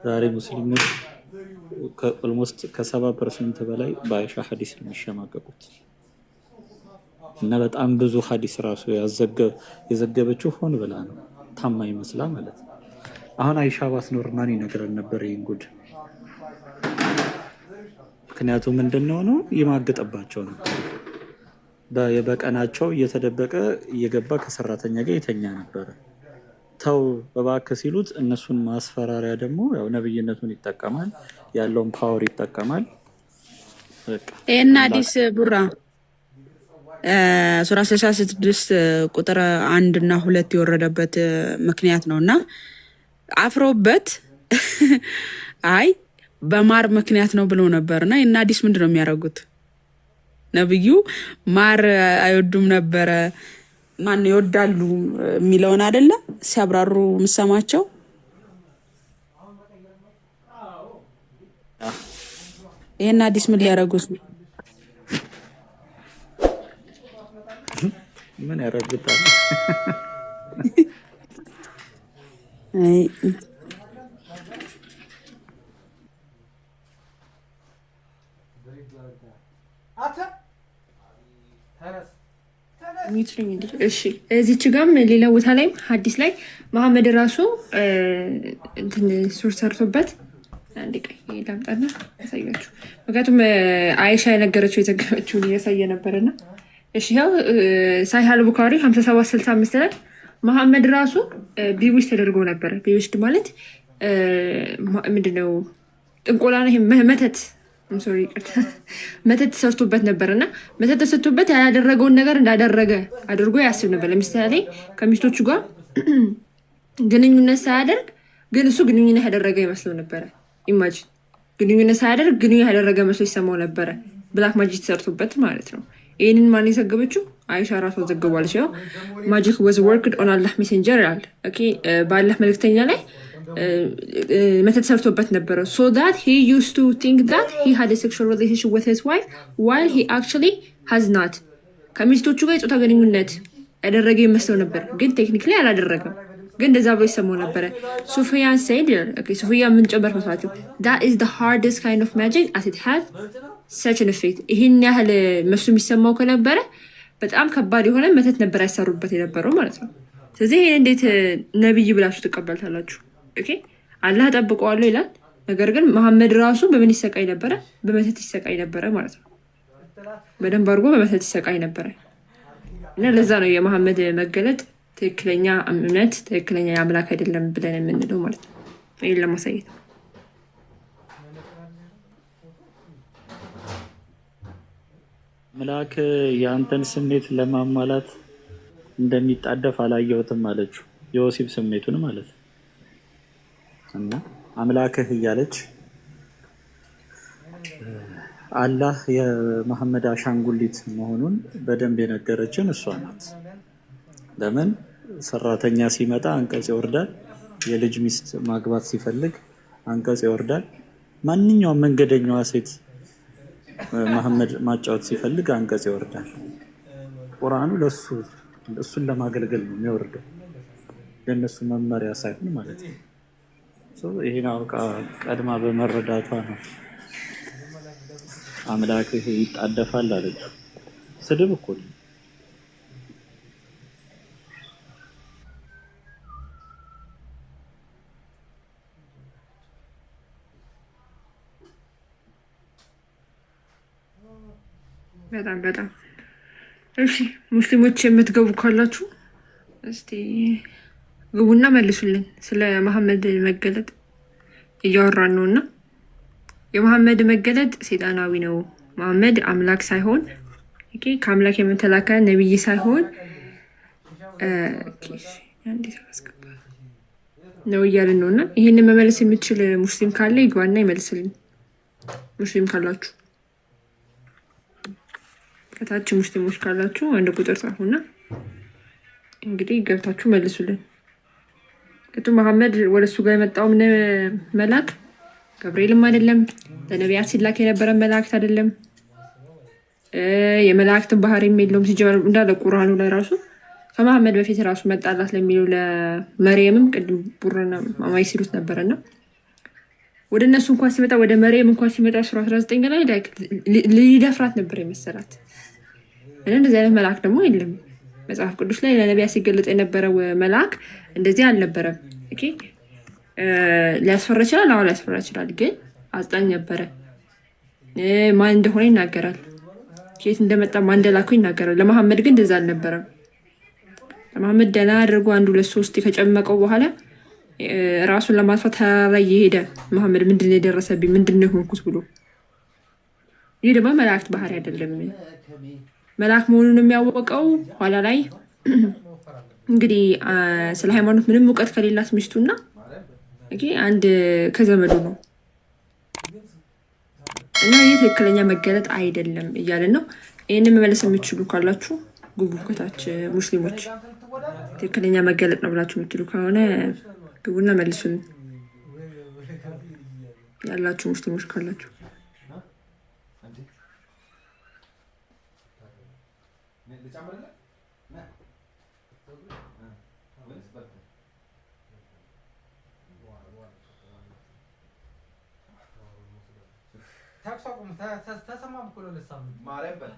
ዛሬ ሙስሊሞች ኦልሞስት ከ70% በላይ በአይሻ ሐዲስ ነው የሚሸማቀቁት እና በጣም ብዙ ሐዲስ ራሱ የዘገበችው ሆን ብላ ነው ታማኝ መስላ ማለት ነው። አሁን አይሻ ባስኖር ማን ይነግረን ነበር ይህን ጉድ? ምክንያቱም ምንድነው ነው ይማግጥባቸው ነው። በቀናቸው እየተደበቀ እየገባ ከሰራተኛ ጋር የተኛ ነበረ። ተው እባክህ ሲሉት እነሱን ማስፈራሪያ ደግሞ ያው ነብይነቱን ይጠቀማል፣ ያለውን ፓወር ይጠቀማል። እና ሐዲስ ቡራ ሱራ 66 ቁጥር 1 እና 2 የወረደበት ምክንያት ነውና አፍሮበት አይ በማር ምክንያት ነው ብሎ ነበርና እና ሐዲስ ምንድነው የሚያደርጉት? ነብዩ ማር አይወዱም ነበረ ማን ይወዳሉ የሚለውን አይደለ ሲያብራሩ ምሰማቸው። ይሄን ሐዲስ ምን ሊያረጉት ነው? ምን ያረጉታል? አይ እሺ እዚች ጋም ሌላ ቦታ ላይ ሐዲስ ላይ መሐመድ ራሱ እንትን ሱር ሰርቶበት አንድ ቀይ ላምጣና ያሳያችሁ። ምክንያቱም አይሻ የነገረችው የዘገበችውን እያሳየ ነበርና እሺ ያው ሳሂህ አል-ቡኻሪ 5765 ላይ መሐመድ ራሱ ቢውሽ ተደርጎ ነበር። ቢውሽ ማለት ምንድነው? ጥንቆላ ነው፣ መተት መተት ተሰርቶበት ነበርና መተት ተሰርቶበት ያላደረገውን ነገር እንዳደረገ አድርጎ ያስብ ነበር። ለምሳሌ ከሚስቶቹ ጋር ግንኙነት ሳያደርግ ግን እሱ ግንኙነት ያደረገ ይመስለው ነበረ። ኢማጂን ግንኙነት ሳያደርግ ግንኙነት ያደረገ መስሎ ይሰማው ነበረ። ብላክ ማጂክ ተሰርቶበት ማለት ነው። ይህንን ማን የዘገበችው? አይሻ ራሷ ዘግባለች። ያው ማጂክ was worked on Allah messenger አለ። ኦኬ በአላህ መልእክተኛ ላይ መተት ሰርቶበት ነበረ። so that he used to think that he had a sexual relationship with his wife while he actually has not. ከሚስቶቹ ጋር የጾታ ግንኙነት ያደረገ ይመስለው ነበር፣ ግን ቴክኒካሊ አላደረገም። ግን እንደዛ ብሎ ይሰማው ነበረ። ሱፊያን said okay ሱፊያ ምን ጨመር መስላችሁ? that is the hardest kind of magic as it has such an effect. ይሄን ያህል መስሎ የሚሰማው ከነበረ በጣም ከባድ የሆነ መተት ነበር ያሰሩበት የነበረው ማለት ነው። ስለዚህ ይሄን እንዴት ነብይ ብላችሁ ተቀበልታላችሁ? ኦኬ አላህ ጠብቀዋለሁ ይላል። ነገር ግን መሐመድ ራሱ በምን ይሰቃይ ነበረ? በመተት ይሰቃይ ነበረ ማለት ነው። በደንብ አድርጎ በመተት ይሰቃይ ነበረ እና ለዛ ነው የመሐመድ መገለጥ ትክክለኛ እምነት ትክክለኛ የአምላክ አይደለም ብለን የምንለው ማለት ነው። ይሄን ለማሳየት መልአክ የአንተን ስሜት ለማሟላት እንደሚጣደፍ አላየሁትም አለችው። የወሲብ ስሜቱን ማለት ነው። እና አምላክህ እያለች አላህ የመሐመድ አሻንጉሊት መሆኑን በደንብ የነገረችን እሷ ናት። ለምን ሰራተኛ ሲመጣ አንቀጽ ይወርዳል፣ የልጅ ሚስት ማግባት ሲፈልግ አንቀጽ ይወርዳል፣ ማንኛውም መንገደኛዋ ሴት መሐመድ ማጫወት ሲፈልግ አንቀጽ ይወርዳል። ቁርአኑ እሱን ለማገልገል ነው የሚወርደው፣ ለእነሱ መመሪያ ሳይሆን ማለት ነው። ይሄን አውቃ ቀድማ በመረዳቷ ነው አምላክህ ይጣደፋል አለች። ስድብ እኮ ነው። በጣም እሺ፣ ሙስሊሞች የምትገቡ ካላችሁ እስቲ ግቡና መልሱልን። ስለ መሐመድ መገለጥ እያወራን ነውና የመሐመድ መገለጥ ሴጣናዊ ነው። መሐመድ አምላክ ሳይሆን ከአምላክ የምትላከ ነብይ ሳይሆን ነው እያልን ነው። እና ይህንን መመለስ የምትችል ሙስሊም ካለ ይግባና ይመልስልን። ሙስሊም ካላችሁ ከታች ሙስሊሞች ካላችሁ አንድ ቁጥር ጻፉና እንግዲህ ገብታችሁ መልሱልን። መሐመድ ወደ እሱ ጋር የመጣው ምን መልአክ ገብርኤልም አይደለም፣ ለነቢያት ሲላክ የነበረ መላእክት አይደለም፣ የመላእክትን ባህሪም የለውም። ሲጀመር እንዳለ ቁርአኑ ላይ ራሱ ከመሐመድ በፊት ራሱ መጣላት ለሚለው ለመርየምም ቅድም ቡረና ማማይ ሲሉት ነበረና ወደ እነሱ እንኳን ሲመጣ ወደ መርየም እንኳን ሲመጣ ሱራ 19 ላይ ሊደፍራት ነበር የመሰላት። እንደዚህ አይነት መልአክ ደግሞ የለም መጽሐፍ ቅዱስ ላይ ለነቢያት ሲገለጥ የነበረው መልአክ እንደዚህ አልነበረም። ሊያስፈራ ይችላል፣ አሁን ሊያስፈራ ይችላል፣ ግን አጽናኝ ነበረ። ማን እንደሆነ ይናገራል፣ ከየት እንደመጣ ማን እንደላከው ይናገራል። ለመሐመድ ግን እንደዛ አልነበረም። ለመሐመድ ደህና አድርጎ 1 2 3 ከጨመቀው በኋላ ራሱን ለማጥፋት ተራራ እየሄደ መሐመድ ምንድነው የደረሰብኝ ምንድነው የሆንኩት ብሎ። ይህ ደግሞ መላእክት ባህሪ አይደለም። መልአክ መሆኑን የሚያወቀው ኋላ ላይ እንግዲህ ስለ ሃይማኖት ምንም እውቀት ከሌላት ሚስቱና አንድ ከዘመዱ ነው እና ይህ ትክክለኛ መገለጥ አይደለም እያለን ነው። ይህንን መመለስ የምትችሉ ካላችሁ ግቡ። ከታች ሙስሊሞች ትክክለኛ መገለጥ ነው ብላችሁ የምትሉ ከሆነ ግቡና መልሱን። ያላችሁ ሙስሊሞች ካላችሁ ታክስ አቁም ተሰማም እኮ ለሁለት ሳምንት ማርያም በል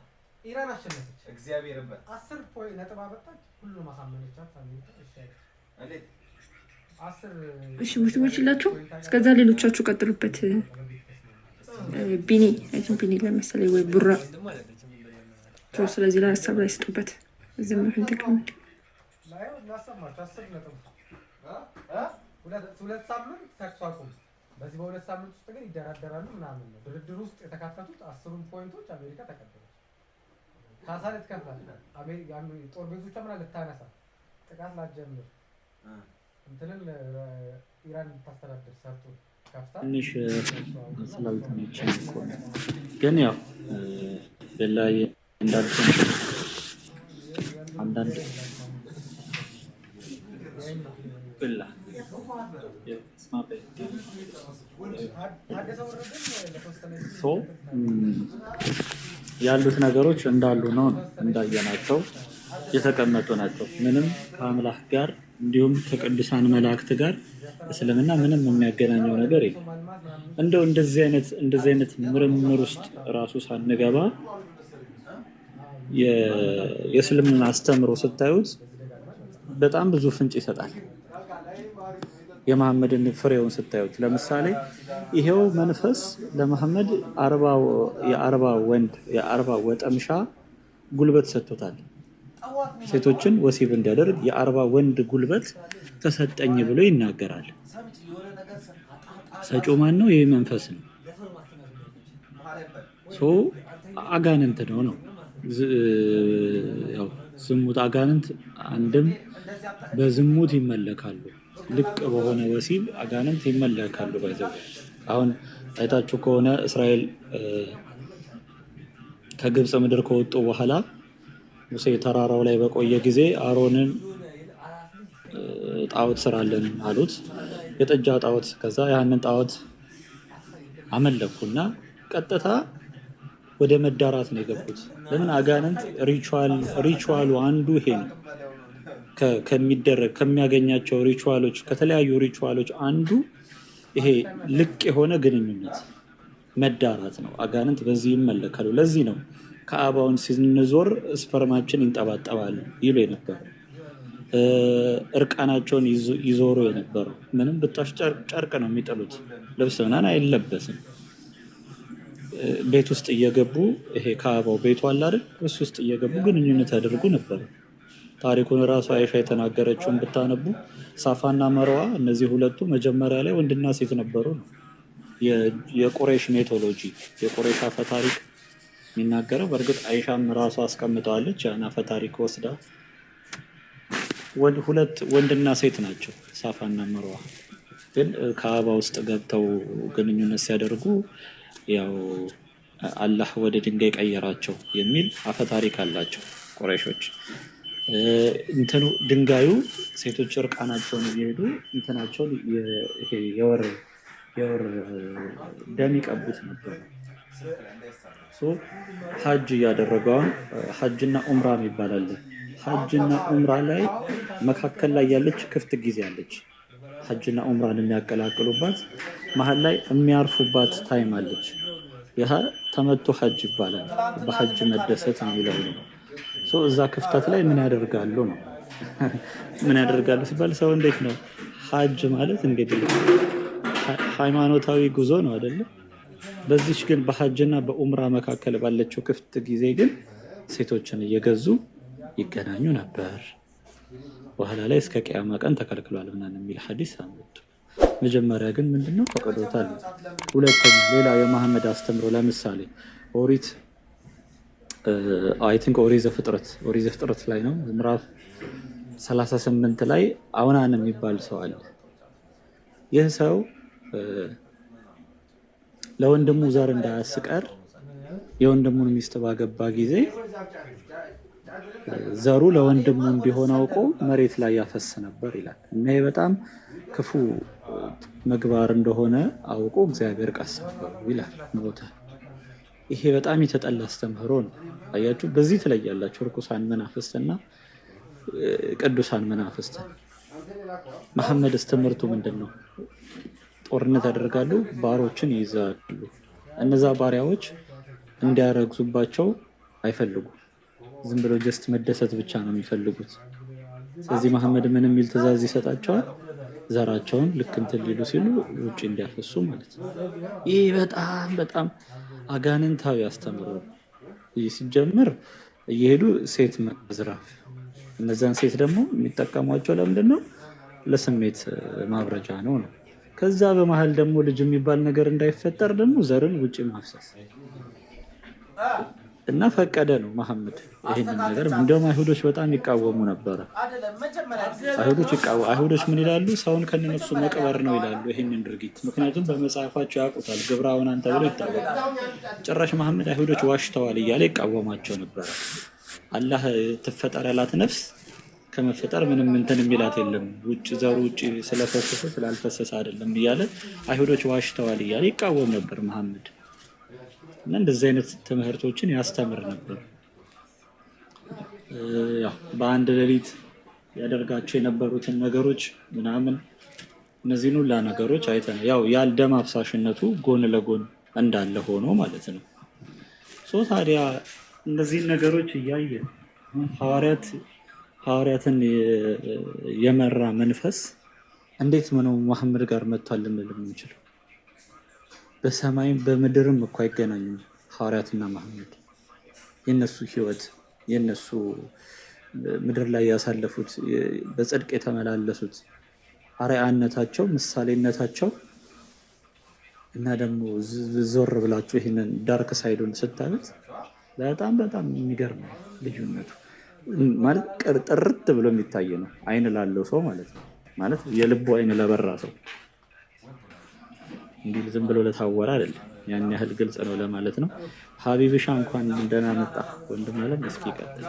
ኢራን አሸነፈች። እግዚአብሔር በል 10 ፖይንት ነጥብ አመጣች። ሁሉንም አሳመነቻት። እሺ ሙስሊሞች ይላችሁ እስከዛ ሌሎቻችሁ ቀጥሉበት። ቢኒ አይቱን ቢኒ ለምሳሌ ወይ ቡራ ስለዚህ ላይ ሀሳብ ላይ ስጡበት። እዚህ ምን ተቀመጥ ላይ ላሰማችሁ 10 ነጥብ ሁለት ሳምንት ታክስ አቁም። በዚህ በሁለት ሳምንት ውስጥ ግን ይደራደራሉ ምናምን ነው። ድርድር ውስጥ የተካተቱት 10 ፖይንቶች አሜሪካ ተቀበለች። ካሳ ልትከፍል አሜሪካ ጦር ቤዞቿ ምናምን ልታነሳ ጥቃት ላትጀምር እንትንን ኢራን ልታስተዳድር ሰርቶ ከፍታ ትንሽ ስላልተመቸ ግን ያው በላይ እንዳልኩኝ አንዳንድ ብላ ያሉት ነገሮች እንዳሉ ነው፣ እንዳየናቸው የተቀመጡ ናቸው። ምንም ከአምላክ ጋር እንዲሁም ከቅዱሳን መላእክት ጋር እስልምና ምንም የሚያገናኘው ነገር የለም። እንደው እንደዚህ አይነት ምርምር ውስጥ ራሱ ሳንገባ የእስልምና አስተምሮ ስታዩት በጣም ብዙ ፍንጭ ይሰጣል። የመሐመድን ፍሬውን ስታዩት ለምሳሌ ይሄው መንፈስ ለመሐመድ የአርባ ወጠምሻ ጉልበት ሰጥቶታል። ሴቶችን ወሲብ እንዲያደርግ የአርባ ወንድ ጉልበት ተሰጠኝ ብሎ ይናገራል። ሰጪው ማን ነው? ይህ መንፈስ ነው። አጋንንት ነው። ያው ዝሙት አጋንንት አንድም በዝሙት ይመለካሉ፣ ልቅ በሆነ ወሲብ አጋንንት ይመለካሉ። ባይዘው አሁን አይታችሁ ከሆነ እስራኤል ከግብፅ ምድር ከወጡ በኋላ ሙሴ ተራራው ላይ በቆየ ጊዜ አሮንን ጣዖት ስራለን አሉት፣ የጥጃ ጣዖት። ከዛ ያንን ጣዖት አመለኩና ቀጥታ ወደ መዳራት ነው የገቡት። ለምን? አጋንንት ሪቹዋሉ አንዱ ይሄ ነው። ከሚያገኛቸው ሪቹዋሎች ከተለያዩ ሪቹዋሎች አንዱ ይሄ ልቅ የሆነ ግንኙነት መዳራት ነው። አጋንንት በዚህ ይመለካሉ። ለዚህ ነው ከአባውን ስንዞር ስፐርማችን ይንጠባጠባል ይሉ የነበረው፣ እርቃናቸውን ይዞሩ የነበረው። ምንም ብታሽ ጨርቅ ነው የሚጥሉት፣ ልብስ ምናምን አይለበስም። ቤት ውስጥ እየገቡ ይሄ ከአባው ቤቱ አለ አይደል፣ እሱ ውስጥ እየገቡ ግንኙነት ያደርጉ ነበር። ታሪኩን ራሱ አይሻ የተናገረችውን ብታነቡ ሳፋና መርዋ እነዚህ ሁለቱ መጀመሪያ ላይ ወንድና ሴት ነበሩ ነው የቁሬሽ ሜቶሎጂ፣ የቁሬሽ አፈ ታሪክ የሚናገረው። በእርግጥ አይሻም ራሱ አስቀምጠዋለች ያን አፈ ታሪክ ወስዳ። ሁለት ወንድና ሴት ናቸው ሳፋና መርዋ። ግን ከአባ ውስጥ ገብተው ግንኙነት ሲያደርጉ ያው አላህ ወደ ድንጋይ ቀየራቸው የሚል አፈ ታሪክ አላቸው ቁረይሾች። እንትኑ ድንጋዩ ሴቶች እርቃናቸውን እየሄዱ እንትናቸውን የወር ደም ይቀቡት ነበር። ሀጅ እያደረገውን ሀጅና ኡምራ ይባላል። ሀጅና ኡምራ ላይ መካከል ላይ ያለች ክፍት ጊዜ አለች። ሀጅና ኡምራን የሚያቀላቅሉባት መሀል ላይ የሚያርፉባት ታይም አለች። ይህ ተመቶ ሀጅ ይባላል። በሀጅ መደሰት የሚለው ነው። እዛ ክፍተት ላይ ምን ያደርጋሉ ነው ምን ያደርጋሉ ሲባል ሰው እንዴት ነው ሀጅ ማለት እንግዲህ ሃይማኖታዊ ጉዞ ነው አይደለ? በዚች ግን በሀጅና በኡምራ መካከል ባለችው ክፍት ጊዜ ግን ሴቶችን እየገዙ ይገናኙ ነበር። በኋላ ላይ እስከ ቂያማ ቀን ተከልክሏል ምናምን የሚል ሐዲስ አመጡ። መጀመሪያ ግን ምንድነው ፈቅዶታል። ሁለተኛ ሌላ የመሐመድ አስተምሮ ለምሳሌ ኦሪት አይ ቲንክ ኦሪት ዘፍጥረት ላይ ነው ምዕራፍ 38 ላይ አውናን የሚባል ሰው አለ። ይህ ሰው ለወንድሙ ዘር እንዳያስቀር የወንድሙን ሚስት ባገባ ጊዜ ዘሩ ለወንድሙ እንዲሆን አውቆ መሬት ላይ ያፈስ ነበር ይላል። እና ይሄ በጣም ክፉ ምግባር እንደሆነ አውቆ እግዚአብሔር ቀሰፈው ይላል። ሞተ። ይሄ በጣም የተጠላ አስተምህሮ ነው። አያችሁ፣ በዚህ ትለያላችሁ ርኩሳን መናፍስትና ቅዱሳን መናፍስት። መሐመድ ትምህርቱ ምንድን ነው? ጦርነት ያደርጋሉ፣ ባሮችን ይይዛሉ። እነዛ ባሪያዎች እንዲያረግዙባቸው አይፈልጉም። ዝም ብለው ጀስት መደሰት ብቻ ነው የሚፈልጉት። ስለዚህ መሐመድ ምን የሚል ትእዛዝ ይሰጣቸዋል? ዘራቸውን ልክ እንትን ሊሉ ሲሉ ውጭ እንዲያፈሱ ማለት ነው። ይህ በጣም በጣም አጋንንታዊ አስተምሮ ሲጀምር እየሄዱ ሴት መዝራፍ። እነዛን ሴት ደግሞ የሚጠቀሟቸው ለምንድን ነው? ለስሜት ማብረጃ ነው። ከዛ በመሀል ደግሞ ልጅ የሚባል ነገር እንዳይፈጠር ደግሞ ዘርን ውጭ ማፍሰስ እና ፈቀደ ነው መሐመድ ይሄንን ነገር። እንደውም አይሁዶች በጣም ይቃወሙ ነበረ። አይሁዶች ምን ይላሉ? ሰውን ከነሱ መቅበር ነው ይላሉ ይሄንን ድርጊት። ምክንያቱም በመጽሐፋቸው ያውቁታል፣ ግብረ አውናን ተብሎ ይታወቃል። ጭራሽ መሐመድ አይሁዶች ዋሽተዋል እያለ ይቃወማቸው ነበረ። አላህ ትፈጠር ያላት ነፍስ ከመፈጠር ምንም እንትን የሚላት የለም፣ ውጭ ዘሩ ውጭ ስለፈሰሰ ስላልፈሰሰ አይደለም እያለ አይሁዶች ዋሽተዋል እያለ ይቃወም ነበር መሐመድ። እና እንደዚህ አይነት ትምህርቶችን ያስተምር ነበር። ያው በአንድ ሌሊት ያደርጋቸው የነበሩትን ነገሮች ምናምን እነዚህን ሁላ ነገሮች አይተን ያው ያልደም አፍሳሽነቱ ጎን ለጎን እንዳለ ሆኖ ማለት ነው። ታዲያ እነዚህን ነገሮች እያየ ሐዋርያትን የመራ መንፈስ እንዴት ነው መሐመድ ጋር መጥቷል ልንል የምንችለው? በሰማይም በምድርም እኮ አይገናኙም ሐዋርያትና መሐመድ። የነሱ ህይወት የነሱ ምድር ላይ ያሳለፉት በጽድቅ የተመላለሱት አርአያነታቸው ምሳሌነታቸው እና ደግሞ ዞር ብላችሁ ይሄንን ዳርክ ሳይዱን ስታዩት በጣም የሚገርም ነው ልዩነቱ። ማለት ጥርት ብሎ የሚታይ ነው አይን ላለው ሰው ማለት ነው። ማለት የልቡ አይን ለበራ ሰው እንዲህ ዝም ብሎ ለታወራ አይደለም። ያን ያህል ግልጽ ነው ለማለት ነው። ሀቢብሻ እንኳን ደህና መጣ ወንድም አለም። እስኪ ቀጥል።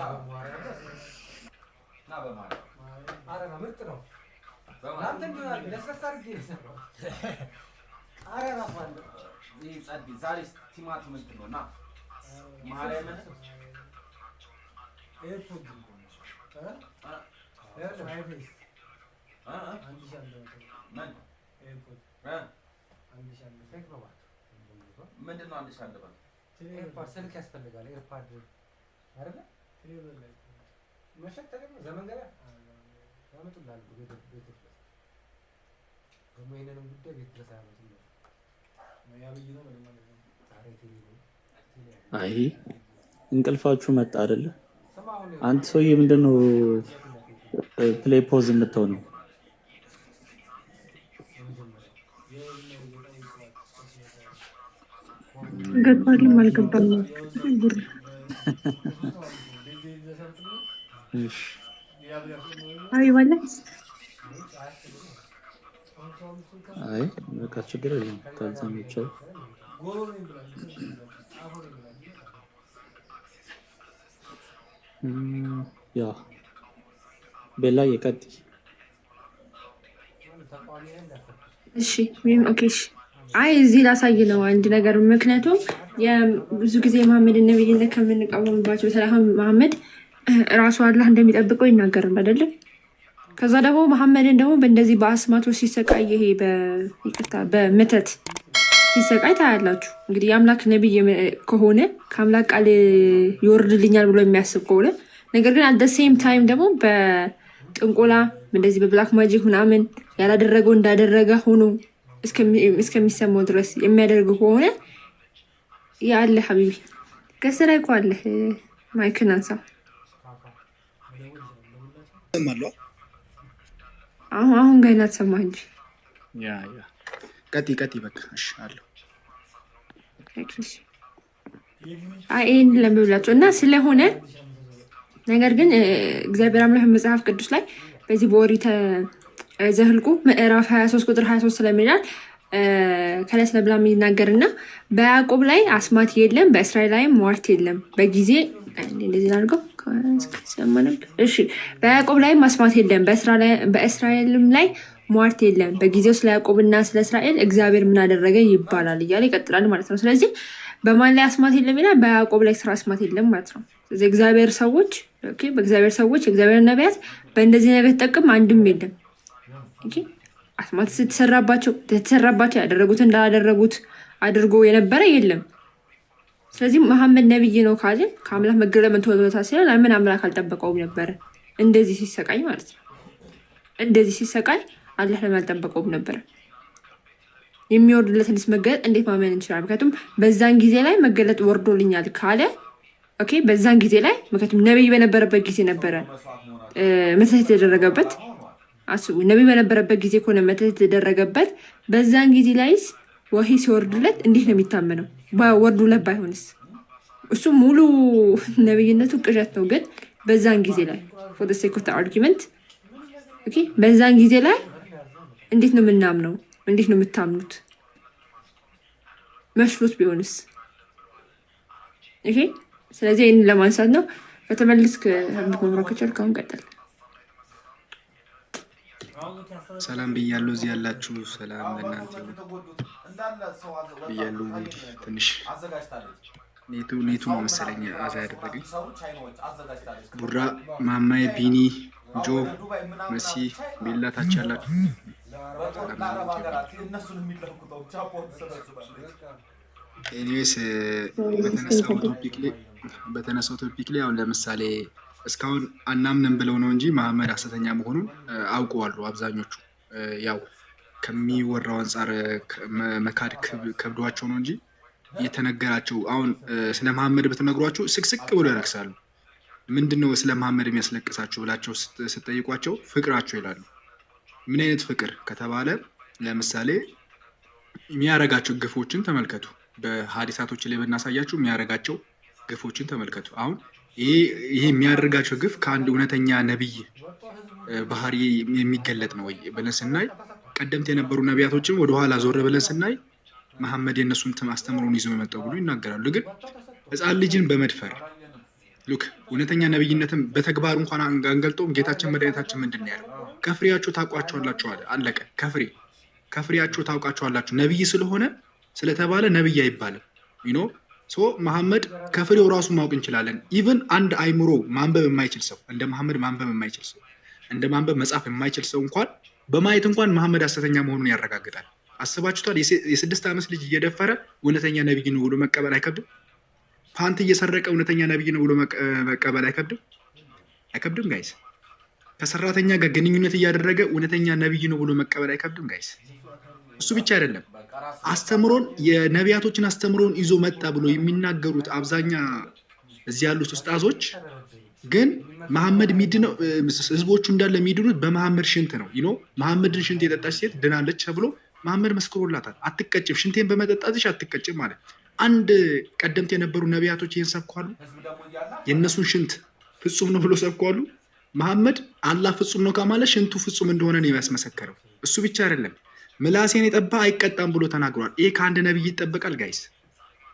ምንድን ነው? አንድ ሻለባ ኤርፓድ ስልክ ያስፈልጋል። ኤርፓድ አይደለ? መሸጥ ተገኘ ዘመን ገበያ ያመጡልሃል። ቤት ድረስ ደግሞ ይሄንንም ጉዳይ ቤት ድረስ አያመጡም። ያብይ ነው ማለት ነው። አይ እንቅልፋችሁ መጣ አይደለ? አንተ ሰውዬ ምንድነው ፕሌይ ፖዝ የምትሆነው? ገባልም አልገባም ጉር አይ ማለት አይ በቃ ችግር የለም ካልሰማቸው ያ ቤላ የቀጥ እሺ ወይም ኦኬ እሺ አይ እዚህ ላሳይ ነው አንድ ነገር። ምክንያቱም ብዙ ጊዜ መሐመድ ነብይነት ከምንቃወምባቸው ሰላም መሐመድ ራሱ አላህ እንደሚጠብቀው ይናገራል አይደለም? ከዛ ደግሞ መሐመድን ደግሞ በእንደዚህ በአስማቶ ሲሰቃይ ይሄ በመተት ሲሰቃይ ታያላችሁ። እንግዲህ የአምላክ ነብይ ከሆነ ከአምላክ ቃል ይወርድልኛል ብሎ የሚያስብ ከሆነ ነገር ግን አት ሴም ታይም ደግሞ በጥንቆላ እንደዚህ በብላክ ማጂክ ምናምን ያላደረገው እንዳደረገ ሆኖ እስከሚሰማው ድረስ የሚያደርግ ከሆነ ያለ ሀቢቢ ገስ ላይ እኮ አለ። ማይክን አንሳ። አሁን ገና ተሰማህ እንጂ ቀጥ በቃ እሺ አለው። ይህን ለምብላቸው እና ስለሆነ ነገር ግን እግዚአብሔር አምላክ መጽሐፍ ቅዱስ ላይ በዚህ በኦሪት ዘኍልቍ ምዕራፍ 23 ቁጥር 23 ስለሚላል ከላይ ስለ ብላም ይናገርና በያዕቆብ ላይ አስማት የለም፣ በእስራኤል ላይም ሟርት የለም በጊዜ እንደዚህ አድርገው እሺ በያዕቆብ ላይም አስማት የለም፣ በእስራኤልም ላይ ሟርት የለም፣ በጊዜው ስለ ያዕቆብና ስለ እስራኤል እግዚአብሔር ምን አደረገ ይባላል እያለ ይቀጥላል ማለት ነው። ስለዚህ በማን ላይ አስማት የለም ይላል? በያዕቆብ ላይ ስራ አስማት የለም ማለት ነው። ስለዚህ እግዚአብሔር ሰዎች የእግዚአብሔር ነቢያት በእንደዚህ ነገር ተጠቅም አንድም የለም። አስማት ተሰራባቸው ያደረጉት እንዳደረጉት አድርጎ የነበረ የለም። ስለዚህ መሐመድ ነብይ ነው ካለ ከአምላክ መገለመን ተወታ ሲላል ለምን አምላክ አልጠበቀውም ነበረ? እንደዚህ ሲሰቃይ ማለት ነው። እንደዚህ ሲሰቃይ አላህ ለምን አልጠበቀውም ነበረ? የሚወርድለትን መገለጥ እንዴት ማመን እንችላለን? ምክንያቱም በዛን ጊዜ ላይ መገለጥ ወርዶልኛል ካለ ኦኬ፣ በዛን ጊዜ ላይ ምክንያቱም ነብይ በነበረበት ጊዜ ነበረ መተት የተደረገበት። አስቡ፣ ነብይ በነበረበት ጊዜ ከሆነ መተት የተደረገበት በዛን ጊዜ ላይስ ወሂ ሲወርድለት እንዴት ነው የሚታመነው? ወርዱለት ባይሆንስ? እሱ ሙሉ ነብይነቱ ቅዠት ነው። ግን በዛን ጊዜ ላይ for the sake of the argument ኦኬ፣ በዛን ጊዜ ላይ እንዴት ነው የምናምነው? እንዴት ነው የምታምኑት? መስሎት ቢሆንስ? ኦኬ፣ ስለዚህ ይህን ለማንሳት ነው። በተመልስክ መብራከቻል ካሁን ቀጠል። ሰላም ብያለሁ። እዚህ ያላችሁ ሰላም ለእናንተ ብያለሁ። ትንሽ ኔቱ ነው መሰለኝ አዛ ያደረገኝ። ቡራ፣ ማማዬ፣ ቢኒ፣ ጆ፣ መሲ፣ ቤላ ታች ያላችሁ ኤኒዌይስ በተነሳው ቶፒክ ላይ አሁን ለምሳሌ እስካሁን አናምንም ብለው ነው እንጂ መሐመድ ሐሰተኛ መሆኑን አውቀዋሉ አብዛኞቹ። ያው ከሚወራው አንጻር መካድ ከብዷቸው ነው እንጂ የተነገራቸው። አሁን ስለ መሐመድ ብትነግሯቸው ስቅስቅ ብሎ ያለቅሳሉ። ምንድነው ስለ መሐመድ የሚያስለቅሳቸው ብላቸው ስትጠይቋቸው ፍቅራቸው ይላሉ። ምን አይነት ፍቅር ከተባለ ለምሳሌ የሚያረጋቸው ግፎችን ተመልከቱ። በሐዲሳቶች ላይ ብናሳያችሁ የሚያረጋቸው ግፎችን ተመልከቱ። አሁን ይሄ የሚያደርጋቸው ግፍ ከአንድ እውነተኛ ነቢይ ባህሪ የሚገለጥ ነው ወይ ብለን ስናይ ቀደምት የነበሩ ነቢያቶችም ወደኋላ ዞር ብለን ስናይ መሐመድ የእነሱን አስተምሮን ይዞ የመጣው ብሎ ይናገራሉ። ግን ሕፃን ልጅን በመድፈር ሉክ እውነተኛ ነቢይነትን በተግባር እንኳን አንገልጠውም። ጌታችን መድኃኒታችን ምንድን ነው ያለው? ከፍሬያቸው ታውቋቸዋላችሁ አለ። አለቀ። ከፍሬያቸው ታውቃቸዋላችሁ። ነቢይ ስለሆነ ስለተባለ ነቢይ አይባልም። መሐመድ ከፍሬው ራሱ ማወቅ እንችላለን። ኢቨን አንድ አይምሮ ማንበብ የማይችል ሰው እንደ መሐመድ ማንበብ የማይችል ሰው እንደ ማንበብ መጻፍ የማይችል ሰው እንኳን በማየት እንኳን መሐመድ ሐሰተኛ መሆኑን ያረጋግጣል። አስባችሁታል? የ6 ዓመት ልጅ እየደፈረ እውነተኛ ነቢይ ነው ብሎ መቀበል አይከብድም? ፓንት እየሰረቀ እውነተኛ ነቢይ ነው ብሎ መቀበል አይከብድም? አይከብድም ጋይስ? ከሰራተኛ ጋር ግንኙነት እያደረገ እውነተኛ ነቢይ ነው ብሎ መቀበል አይከብድም ጋይስ? እሱ ብቻ አይደለም፣ አስተምሮን የነቢያቶችን አስተምሮን ይዞ መጣ ብሎ የሚናገሩት አብዛኛ እዚህ ያሉት ኡስታዞች ግን መሐመድ ሚድነው ህዝቦቹ እንዳለ የሚድኑት በመሐመድ ሽንት ነው። መሐመድን ሽንት የጠጣች ሴት ድናለች ተብሎ መሐመድ መስክሮላታል። አትቀጭም፣ ሽንቴን በመጠጣትሽ አትቀጭም ማለት። አንድ ቀደምት የነበሩ ነቢያቶች ይህን ሰብኳሉ። የእነሱን ሽንት ፍጹም ነው ብሎ ሰብኳሉ። መሐመድ አላህ ፍጹም ነው ከማለት ሽንቱ ፍጹም እንደሆነ ነው ያስመሰከረው። እሱ ብቻ አይደለም፣ ምላሴን የጠባ አይቀጣም ብሎ ተናግሯል። ይሄ ከአንድ ነቢይ ይጠበቃል ጋይስ?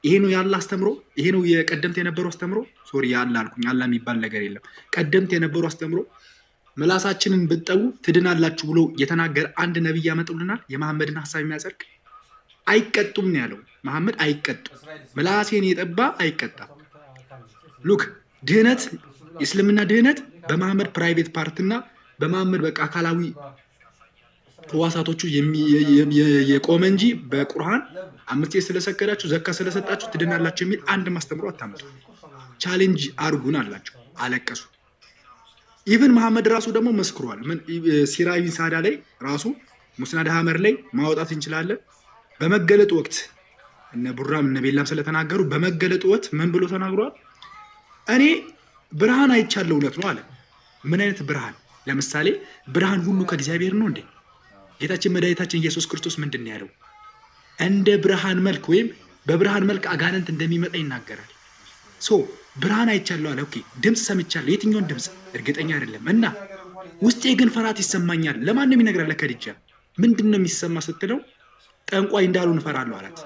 ይሄ ነው ያለ አስተምሮ? ይሄ ነው የቀደምት የነበሩ አስተምሮ? ሶሪ ያለ አልኩኝ፣ አላህ የሚባል ነገር የለም። ቀደምት የነበሩ አስተምሮ ምላሳችንን ብትጠቡ ትድናላችሁ ብሎ የተናገረ አንድ ነቢይ ያመጡልናል? የመሐመድን ሐሳብ የሚያጸድቅ? አይቀጡም ነው ያለው መሐመድ። አይቀጡም፣ ምላሴን የጠባ አይቀጣም። ሉክ ድህነት፣ የእስልምና ድህነት በመሐመድ ፕራይቬት ፓርትና በመሐመድ በቃ አካላዊ ህዋሳቶቹ የቆመ እንጂ በቁርአን 5 ስለሰገዳችሁ ዘካ ስለሰጣችሁ ትድናላችሁ የሚል አንድ ማስተምሮ አታመጡ። ቻሌንጅ አርጉን አላቸው፣ አለቀሱ። ኢቭን መሐመድ ራሱ ደግሞ መስክሯል። ሲራ ኢብን ሳዳ ላይ ራሱ ሙስናድ ሐመር ላይ ማውጣት እንችላለን። በመገለጡ ወቅት እነ ቡራም እነ ቤላም ስለተናገሩ በመገለጡ ወቅት ምን ብሎ ተናግሯል? እኔ ብርሃን አይቻለሁ፣ እውነት ነው አለ። ምን አይነት ብርሃን? ለምሳሌ ብርሃን ሁሉ ከእግዚአብሔር ነው እንዴ? ጌታችን መድኃኒታችን ኢየሱስ ክርስቶስ ምንድን ነው ያለው? እንደ ብርሃን መልክ ወይም በብርሃን መልክ አጋንንት እንደሚመጣ ይናገራል። ብርሃን አይቻለሁ አለ። ኦኬ፣ ድምፅ ሰምቻለሁ። የትኛውን ድምፅ እርግጠኛ አይደለም እና ውስጤ ግን ፍርሃት ይሰማኛል። ለማንም ይነግራል። ለከዲጃ ምንድን ነው የሚሰማ ስትለው ጠንቋይ እንዳልሆን እፈራለሁ አላት።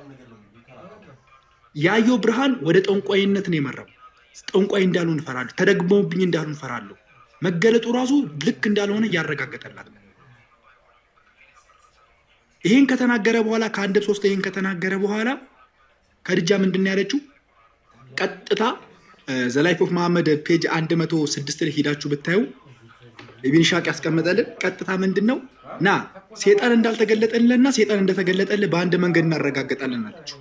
ያየው ብርሃን ወደ ጠንቋይነት ነው የመራው። ጠንቋይ እንዳልሆን እፈራለሁ፣ ተደግሞብኝ እንዳልሆን እፈራለሁ። መገለጡ ራሱ ልክ እንዳልሆነ እያረጋገጠላት ነው። ይሄን ከተናገረ በኋላ ከአንድ ሶስት ይሄን ከተናገረ በኋላ ከዲጃ ምንድን ያለችው? ቀጥታ ዘ ላይፍ ኦፍ መሐመድ ፔጅ 106 ላይ ሄዳችሁ ብታዩ ኢብን ሻቅ ያስቀመጠልን ቀጥታ ምንድነው ና ሴጣን እንዳልተገለጠልንና ሴጣን እንደተገለጠልን በአንድ መንገድ እናረጋግጣለን አለችው።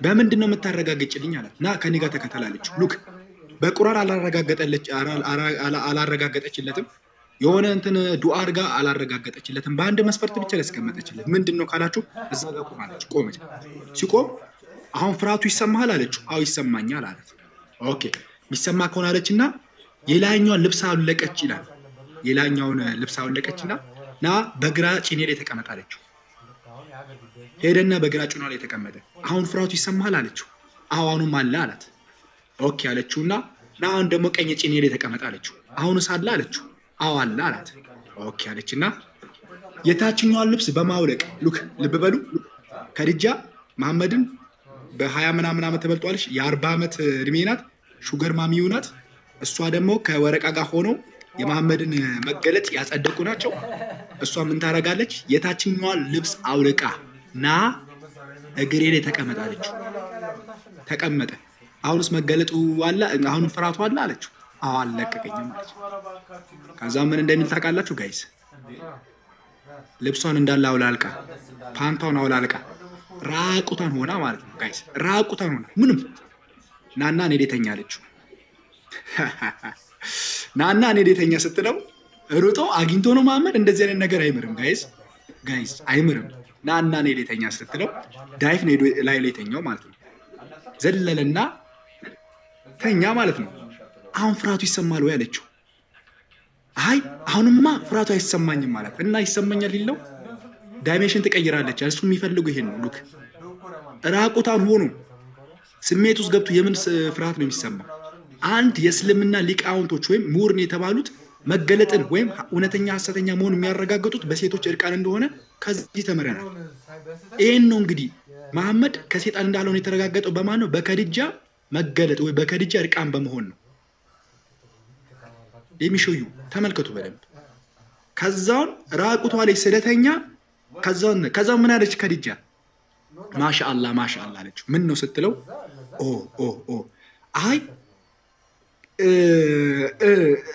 በምንድነው የምታረጋግጭልኝ አላት። ና ከኔ ጋር ተከተላለችው። ሉክ በቁርአን አላረጋገጠችለትም። የሆነ እንትን ዱዓ አድርጋ አላረጋገጠችለትም። በአንድ መስፈርት ብቻ ያስቀመጠችለት ምንድነው ካላችሁ እዛ ጋር ቆማለች። ቆመች። ሲቆም አሁን ፍርሃቱ ይሰማሃል አለችው። አዎ ይሰማኛል አላት። ኦኬ የሚሰማ ከሆነ አለችና የላይኛውን ልብስ አውለቀች ይላል። የላይኛውን ልብስ አውለቀችና ና በግራ ጭኔ ላይ ተቀመጥ አለችው። ሄደና በግራ ጭኗ ላይ ተቀመጠ። አሁን ፍርሃቱ ይሰማሃል አለችው። አዎ አሁንም አለ አላት። ኦኬ አለችውና ና አሁን ደግሞ ቀኝ ጭኔ ላይ ተቀመጥ አለችው። አሁንስ አለ አለችው። አዎ አለ አላት። ኦኬ አለችና የታችኛውን ልብስ በማውለቅ ሉክ ልብ በሉ ከዲጃ መሐመድን በ20 ምናምን ዓመት ተበልጧለች። የ40 ዓመት እድሜ ናት። ሹገር ማሚው ናት። እሷ ደግሞ ከወረቃ ጋር ሆነው የመሐመድን መገለጥ ያጸደቁ ናቸው። እሷ ምን ታረጋለች? የታችኛዋን ልብስ አውልቃ ና እግሬ ላይ ተቀመጣለች። ተቀመጠ። አሁንስ መገለጡ አለ? አሁንም ፍርሃቱ አለ አለችው። አዎ አልለቀቀኝም አለች። ከዛ ምን እንደሚል ታውቃላችሁ ጋይስ? ልብሷን እንዳለ አውላልቃ፣ ፓንቷን አውላልቃ ራቁቷን ሆና ማለት ነው ጋይስ። ራቁቷን ሆና ምንም ናና እኔ ደተኛ አለችው። ናና እኔ ደተኛ ስትለው ሩጦ አግኝቶ ነው መሐመድ። እንደዚህ አይነት ነገር አይምርም ጋይስ አይምርም። ናና እኔ ደተኛ ስትለው ዳይፍ ነው ላይ ተኛው ማለት ነው። ዘለለና ተኛ ማለት ነው። አሁን ፍርሃቱ ይሰማል ወይ አለችው። አይ አሁንማ ፍርሃቱ አይሰማኝም ማለት እና ይሰማኛል ይለው ዳይሜንሽን ትቀይራለች። እሱ የሚፈልጉ ይሄን ነው። ሉክ ራቁታን ሆኖ ስሜት ውስጥ ገብቶ የምን ፍርሃት ነው የሚሰማው? አንድ የእስልምና ሊቃውንቶች ወይም ምሁርን የተባሉት መገለጥን ወይም እውነተኛ ሐሰተኛ መሆን የሚያረጋግጡት በሴቶች እርቃን እንደሆነ ከዚህ ተምረናል። ይሄን ነው እንግዲህ መሐመድ ከሴጣን እንዳልሆነ የተረጋገጠው በማን ነው? በከድጃ መገለጥ ወይ በከድጃ እርቃን በመሆን ነው የሚሾዩ። ተመልከቱ በደንብ። ከዛውን ራቁቷ ላይ ስለተኛ ከዛው ምን አለች ከድጃ? ማሻአላህ ማሻአላህ አለች። ምን ነው ስትለው አይ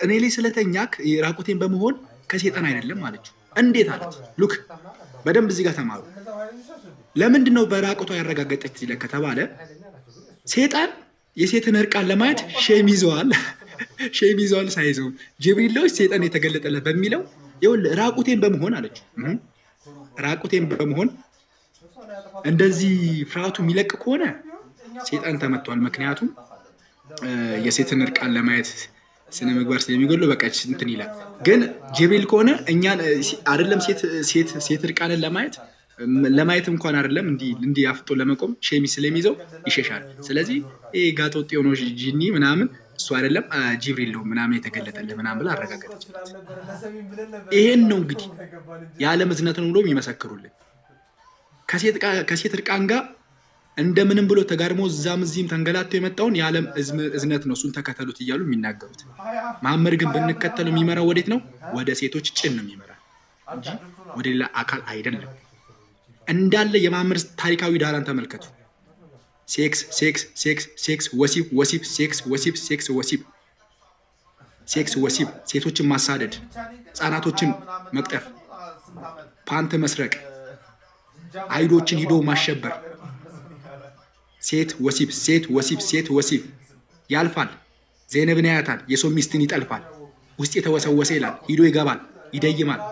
እኔ ላይ ስለተኛክ ራቁቴን በመሆን ከሴጣን አይደለም አለችው። እንዴት አለች? ሉክ በደንብ እዚህ ጋር ተማሩ። ለምንድን ነው በራቁቷ ያረጋገጠች ይለ ከተባለ ሴጣን የሴትን እርቃን ለማየት ሼም ይዘዋል ሳይዘው ጅብሪሎች ሴጣን የተገለጠለት በሚለው ይኸውልህ ራቁቴን በመሆን አለችው። ራቁቴን በመሆን እንደዚህ ፍርሃቱ የሚለቅ ከሆነ ሴጣን ተመቷል። ምክንያቱም የሴትን እርቃን ለማየት ስነ ምግባር ስለሚጎለው በቃ እንትን ይላል። ግን ጅብሪል ከሆነ እኛን አይደለም ሴት እርቃንን ለማየት እንኳን አይደለም እንዲህ አፍጦ ለመቆም ሼሚ ስለሚይዘው ይሸሻል። ስለዚህ ይሄ ጋጠወጥ የሆነው ጂኒ ምናምን እሱ አይደለም ጅብሪል ነው ምናምን የተገለጠልህ ምናምን ብላ አረጋገጠች። ይሄን ነው እንግዲህ የዓለም እዝነት ነው ብሎ የሚመሰክሩልን። ከሴት እርቃን ጋር እንደምንም ብሎ ተጋድሞ እዛም እዚህም ተንገላቶ የመጣውን የዓለም እዝነት ነው እሱን ተከተሉት እያሉ የሚናገሩት። መሐመድ ግን ብንከተለው የሚመራው ወዴት ነው? ወደ ሴቶች ጭን ነው የሚመራ እንጂ ወደ ሌላ አካል አይደለም። እንዳለ የመሐመድ ታሪካዊ ዳራን ተመልከቱ። ሴክስ ሴክስ ሴክስ ሴክስ ወሲብ ወሲብ ሴክስ ወሲብ ሴክስ ወሲብ ሴክስ ወሲብ፣ ሴቶችን ማሳደድ፣ ህፃናቶችን መቅጠፍ፣ ፓንት መስረቅ፣ አይዶችን ሂዶ ማሸበር፣ ሴት ወሲብ ሴት ወሲብ ሴት ወሲብ ያልፋል። ዘይነብን ያያታል፣ የሰው ሚስትን ይጠልፋል፣ ውስጥ የተወሰወሰ ይላል፣ ሂዶ ይገባል፣ ይደይማል፣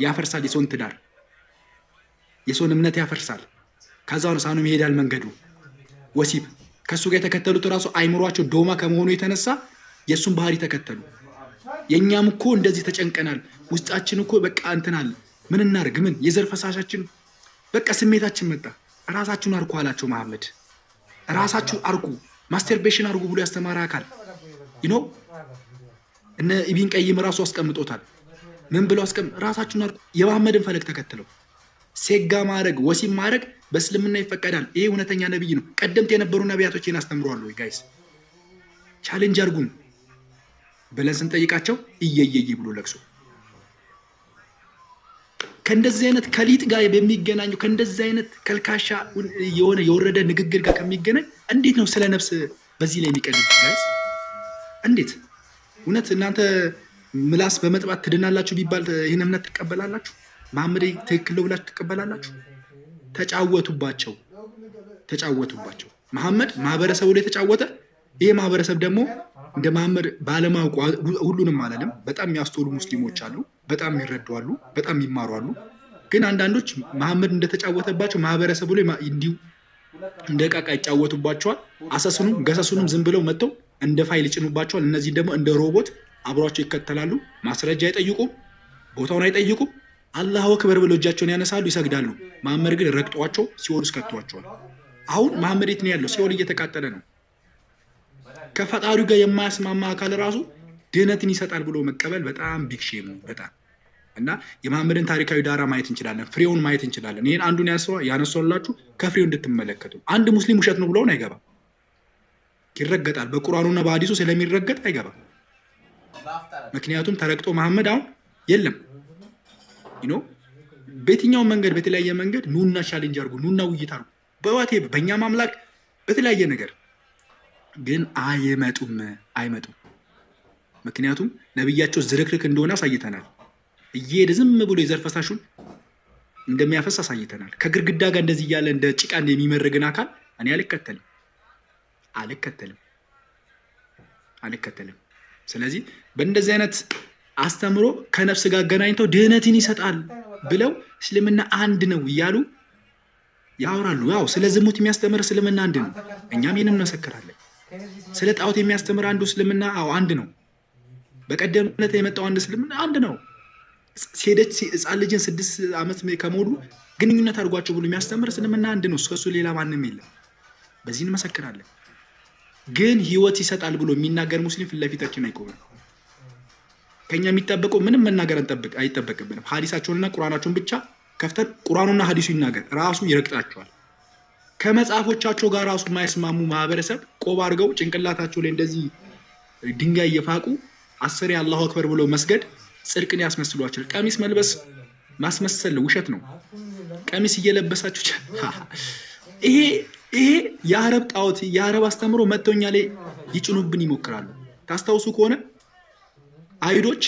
ያፈርሳል፣ የሰውን ትዳር የሰውን እምነት ያፈርሳል። ከዛው ነው ሳኑም ይሄዳል መንገዱ። ወሲብ ከሱ ጋር የተከተሉት ራሱ አይምሯቸው ዶማ ከመሆኑ የተነሳ የሱን ባህሪ ተከተሉ። የኛም እኮ እንደዚህ ተጨንቀናል፣ ውስጣችን እኮ በቃ እንትናል፣ ምን እናርግ፣ ምን የዘር ፈሳሻችን በቃ ስሜታችን መጣ። ራሳችሁን አርኩ አላቸው መሐመድ። ራሳችሁ አርኩ፣ ማስተርቤሽን አርጉ ብሎ ያስተማረ አካል እነ ኢብን ቀይም ራሱ አስቀምጦታል። ምን ብለው ራሳችሁን አርኩ። የመሐመድን ፈለግ ተከትለው ሴጋ ማድረግ ወሲብ ማድረግ በእስልምና ይፈቀዳል። ይሄ እውነተኛ ነብይ ነው። ቀደምት የነበሩ ነቢያቶችን አስተምሯል ወይ ጋይስ? ቻሌንጅ አርጉን ብለን ስንጠይቃቸው እየየየ ብሎ ለቅሶ ከእንደዚህ አይነት ከሊጥ ጋር በሚገናኙ ከእንደዚህ አይነት ከልካሻ የሆነ የወረደ ንግግር ጋር ከሚገናኝ እንዴት ነው ስለ ነፍስ በዚህ ላይ የሚቀልድ ጋይስ? እንዴት እውነት እናንተ ምላስ በመጥባት ትድናላችሁ ቢባል ይህን እምነት ትቀበላላችሁ? መሐመድ ትክክል ነው ብላችሁ ትቀበላላችሁ? ተጫወቱባቸው። መሐመድ ማህበረሰቡ ላይ ተጫወተ። ይሄ ማህበረሰብ ደግሞ እንደ መሐመድ ባለማወቁ ሁሉንም አላለም። በጣም የሚያስተውሉ ሙስሊሞች አሉ፣ በጣም የሚረዱ አሉ፣ በጣም የሚማሩ አሉ። ግን አንዳንዶች መሐመድ እንደተጫወተባቸው ማህበረሰቡ ላይ እንዲሁ እንደ ዕቃ ይጫወቱባቸዋል። አሰሱንም ገሰሱንም ዝም ብለው መጥተው እንደ ፋይል ይጭኑባቸዋል። እነዚህ ደግሞ እንደ ሮቦት አብሯቸው ይከተላሉ። ማስረጃ አይጠይቁም፣ ቦታውን አይጠይቁም። አላሁ አክበር ብለው እጃቸውን ያነሳሉ፣ ይሰግዳሉ። መሐመድ ግን ረግጧቸው ሲኦል ውስጥ ከቷቸዋል። አሁን መሐመድ የት ነው ያለው? ሲኦል እየተቃጠለ ነው። ከፈጣሪው ጋር የማያስማማ አካል ራሱ ድህነትን ይሰጣል ብሎ መቀበል በጣም ቢግ ሼም ነው። በጣም እና የመሐመድን ታሪካዊ ዳራ ማየት እንችላለን፣ ፍሬውን ማየት እንችላለን። ይህን አንዱን ያነሳላችሁ ከፍሬው እንድትመለከቱ። አንድ ሙስሊም ውሸት ነው ብለውን አይገባም፣ ይረገጣል። በቁርአኑና በሐዲሱ ስለሚረገጥ አይገባም። ምክንያቱም ተረግጦ መሐመድ አሁን የለም። በየትኛው መንገድ በተለያየ መንገድ ኑና ቻሌንጅ አድርጉ፣ ኑና ውይይት አድርጉ፣ በዋቴ በእኛ ማምላክ በተለያየ ነገር ግን አይመጡም። ምክንያቱም ነብያቸው ዝርክርክ እንደሆነ አሳይተናል። እየሄደ ዝም ብሎ የዘር ፈሳሹን እንደሚያፈስ አሳይተናል። ከግድግዳ ጋር እንደዚህ እያለ እንደ ጭቃ የሚመርግን አካል እኔ አልከተልም። ስለዚህ በእንደዚህ አይነት አስተምሮ ከነፍስ ጋር አገናኝተው ድህነትን ይሰጣል ብለው እስልምና አንድ ነው እያሉ ያወራሉ። ያው ስለ ዝሙት የሚያስተምር እስልምና አንድ ነው፣ እኛም ይህንን እንመሰክራለን። ስለ ጣዖት የሚያስተምር አንዱ እስልምና አንድ ነው። በቀደም ዕለት የመጣው አንድ እስልምና አንድ ነው። ሴደች ህፃን ልጅን 6 ዓመት ከሞሉ ግንኙነት አድርጓቸው ብሎ የሚያስተምር እስልምና አንድ ነው። ከሱ ሌላ ማንም የለም። በዚህ እንመሰክራለን። ግን ህይወት ይሰጣል ብሎ የሚናገር ሙስሊም ፊት ለፊታችን አይቆምም። ከኛ የሚጠበቀው ምንም መናገር አይጠበቅብንም። ሐዲሳቸውንና ቁርአናቸውን ብቻ ከፍተን ቁርአኑና ሐዲሱ ይናገር ራሱ ይረግጣቸዋል። ከመጽሐፎቻቸው ጋር ራሱ የማይስማሙ ማህበረሰብ ቆብ አድርገው ጭንቅላታቸው ላይ እንደዚህ ድንጋይ እየፋቁ 10 አላሁ አክበር ብሎ መስገድ ጽድቅን ያስመስሏቸዋል። ቀሚስ መልበስ ማስመሰል ውሸት ነው። ቀሚስ እየለበሳችሁ ይሄ የአረብ ጣዖት የአረብ አስተምሮ መጥተውኛ ላይ ይጭኑብን ይሞክራሉ። ታስታውሱ ከሆነ አይሁዶች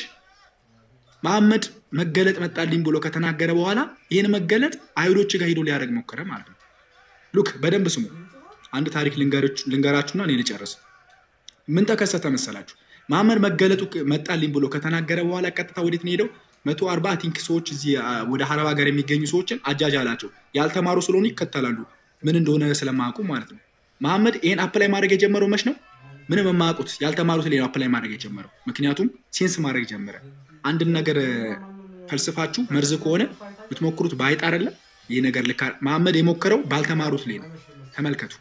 መሐመድ መገለጥ መጣልኝ ብሎ ከተናገረ በኋላ ይህን መገለጥ አይሁዶች ጋር ሄዶ ሊያደርግ ሞከረ ማለት ነው። ሉክ በደንብ ስሙ። አንድ ታሪክ ልንገራችሁና እኔ ልጨርስ። ምን ተከሰተ መሰላችሁ? መሐመድ መገለጡ መጣልኝ ብሎ ከተናገረ በኋላ ቀጥታ ወዴት ነው ሄደው 140 ቲንክ ሰዎች እዚህ ወደ አረብ ሀገር የሚገኙ ሰዎችን አጃጃላቸው። ያልተማሩ ስለሆኑ ይከተላሉ፣ ምን እንደሆነ ስለማያውቁ ማለት ነው። መሐመድ ይሄን አፕላይ ማድረግ የጀመረው መች ነው? ምንም የማያውቁት ያልተማሩት ላይ አፕላይ ማድረግ የጀመረው። ምክንያቱም ሴንስ ማድረግ ጀመረ። አንድን ነገር ፈልስፋችሁ መርዝ ከሆነ ብትሞክሩት ባይጥ አይደለም ይሄ ነገር ልካ። መሐመድ የሞከረው ባልተማሩት ላይ ነው። ተመልከቱ።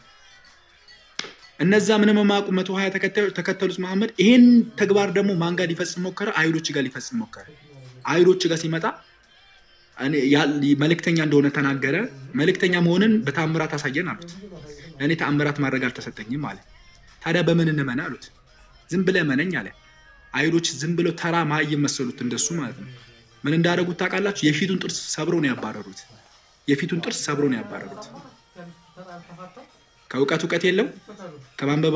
እነዛ ምንም የማያውቁ 120 ተከተሉት መሐመድ። ይሄን ተግባር ደግሞ ማን ጋር ሊፈጽም ሞከረ? አይሁዶች ጋር ሊፈጽም ሞከረ። አይሁዶች ጋር ሲመጣ መልእክተኛ እንደሆነ ተናገረ። መልእክተኛ መሆንን በተአምራት አሳየን አሉት። ለእኔ ተአምራት ማድረግ አልተሰጠኝም አለ። ታዲያ በምን እንመን አሉት። ዝም ብለህ መነኝ አለ። አይሁዶች ዝም ብለው ተራ ማይም መሰሉት እንደሱ ማለት ነው። ምን እንዳደረጉት ታውቃላችሁ? የፊቱን ጥርስ ሰብሮ ነው ያባረሩት። የፊቱን ጥርስ ሰብሮ ነው ያባረሩት። ከእውቀት የለው ከማንበብ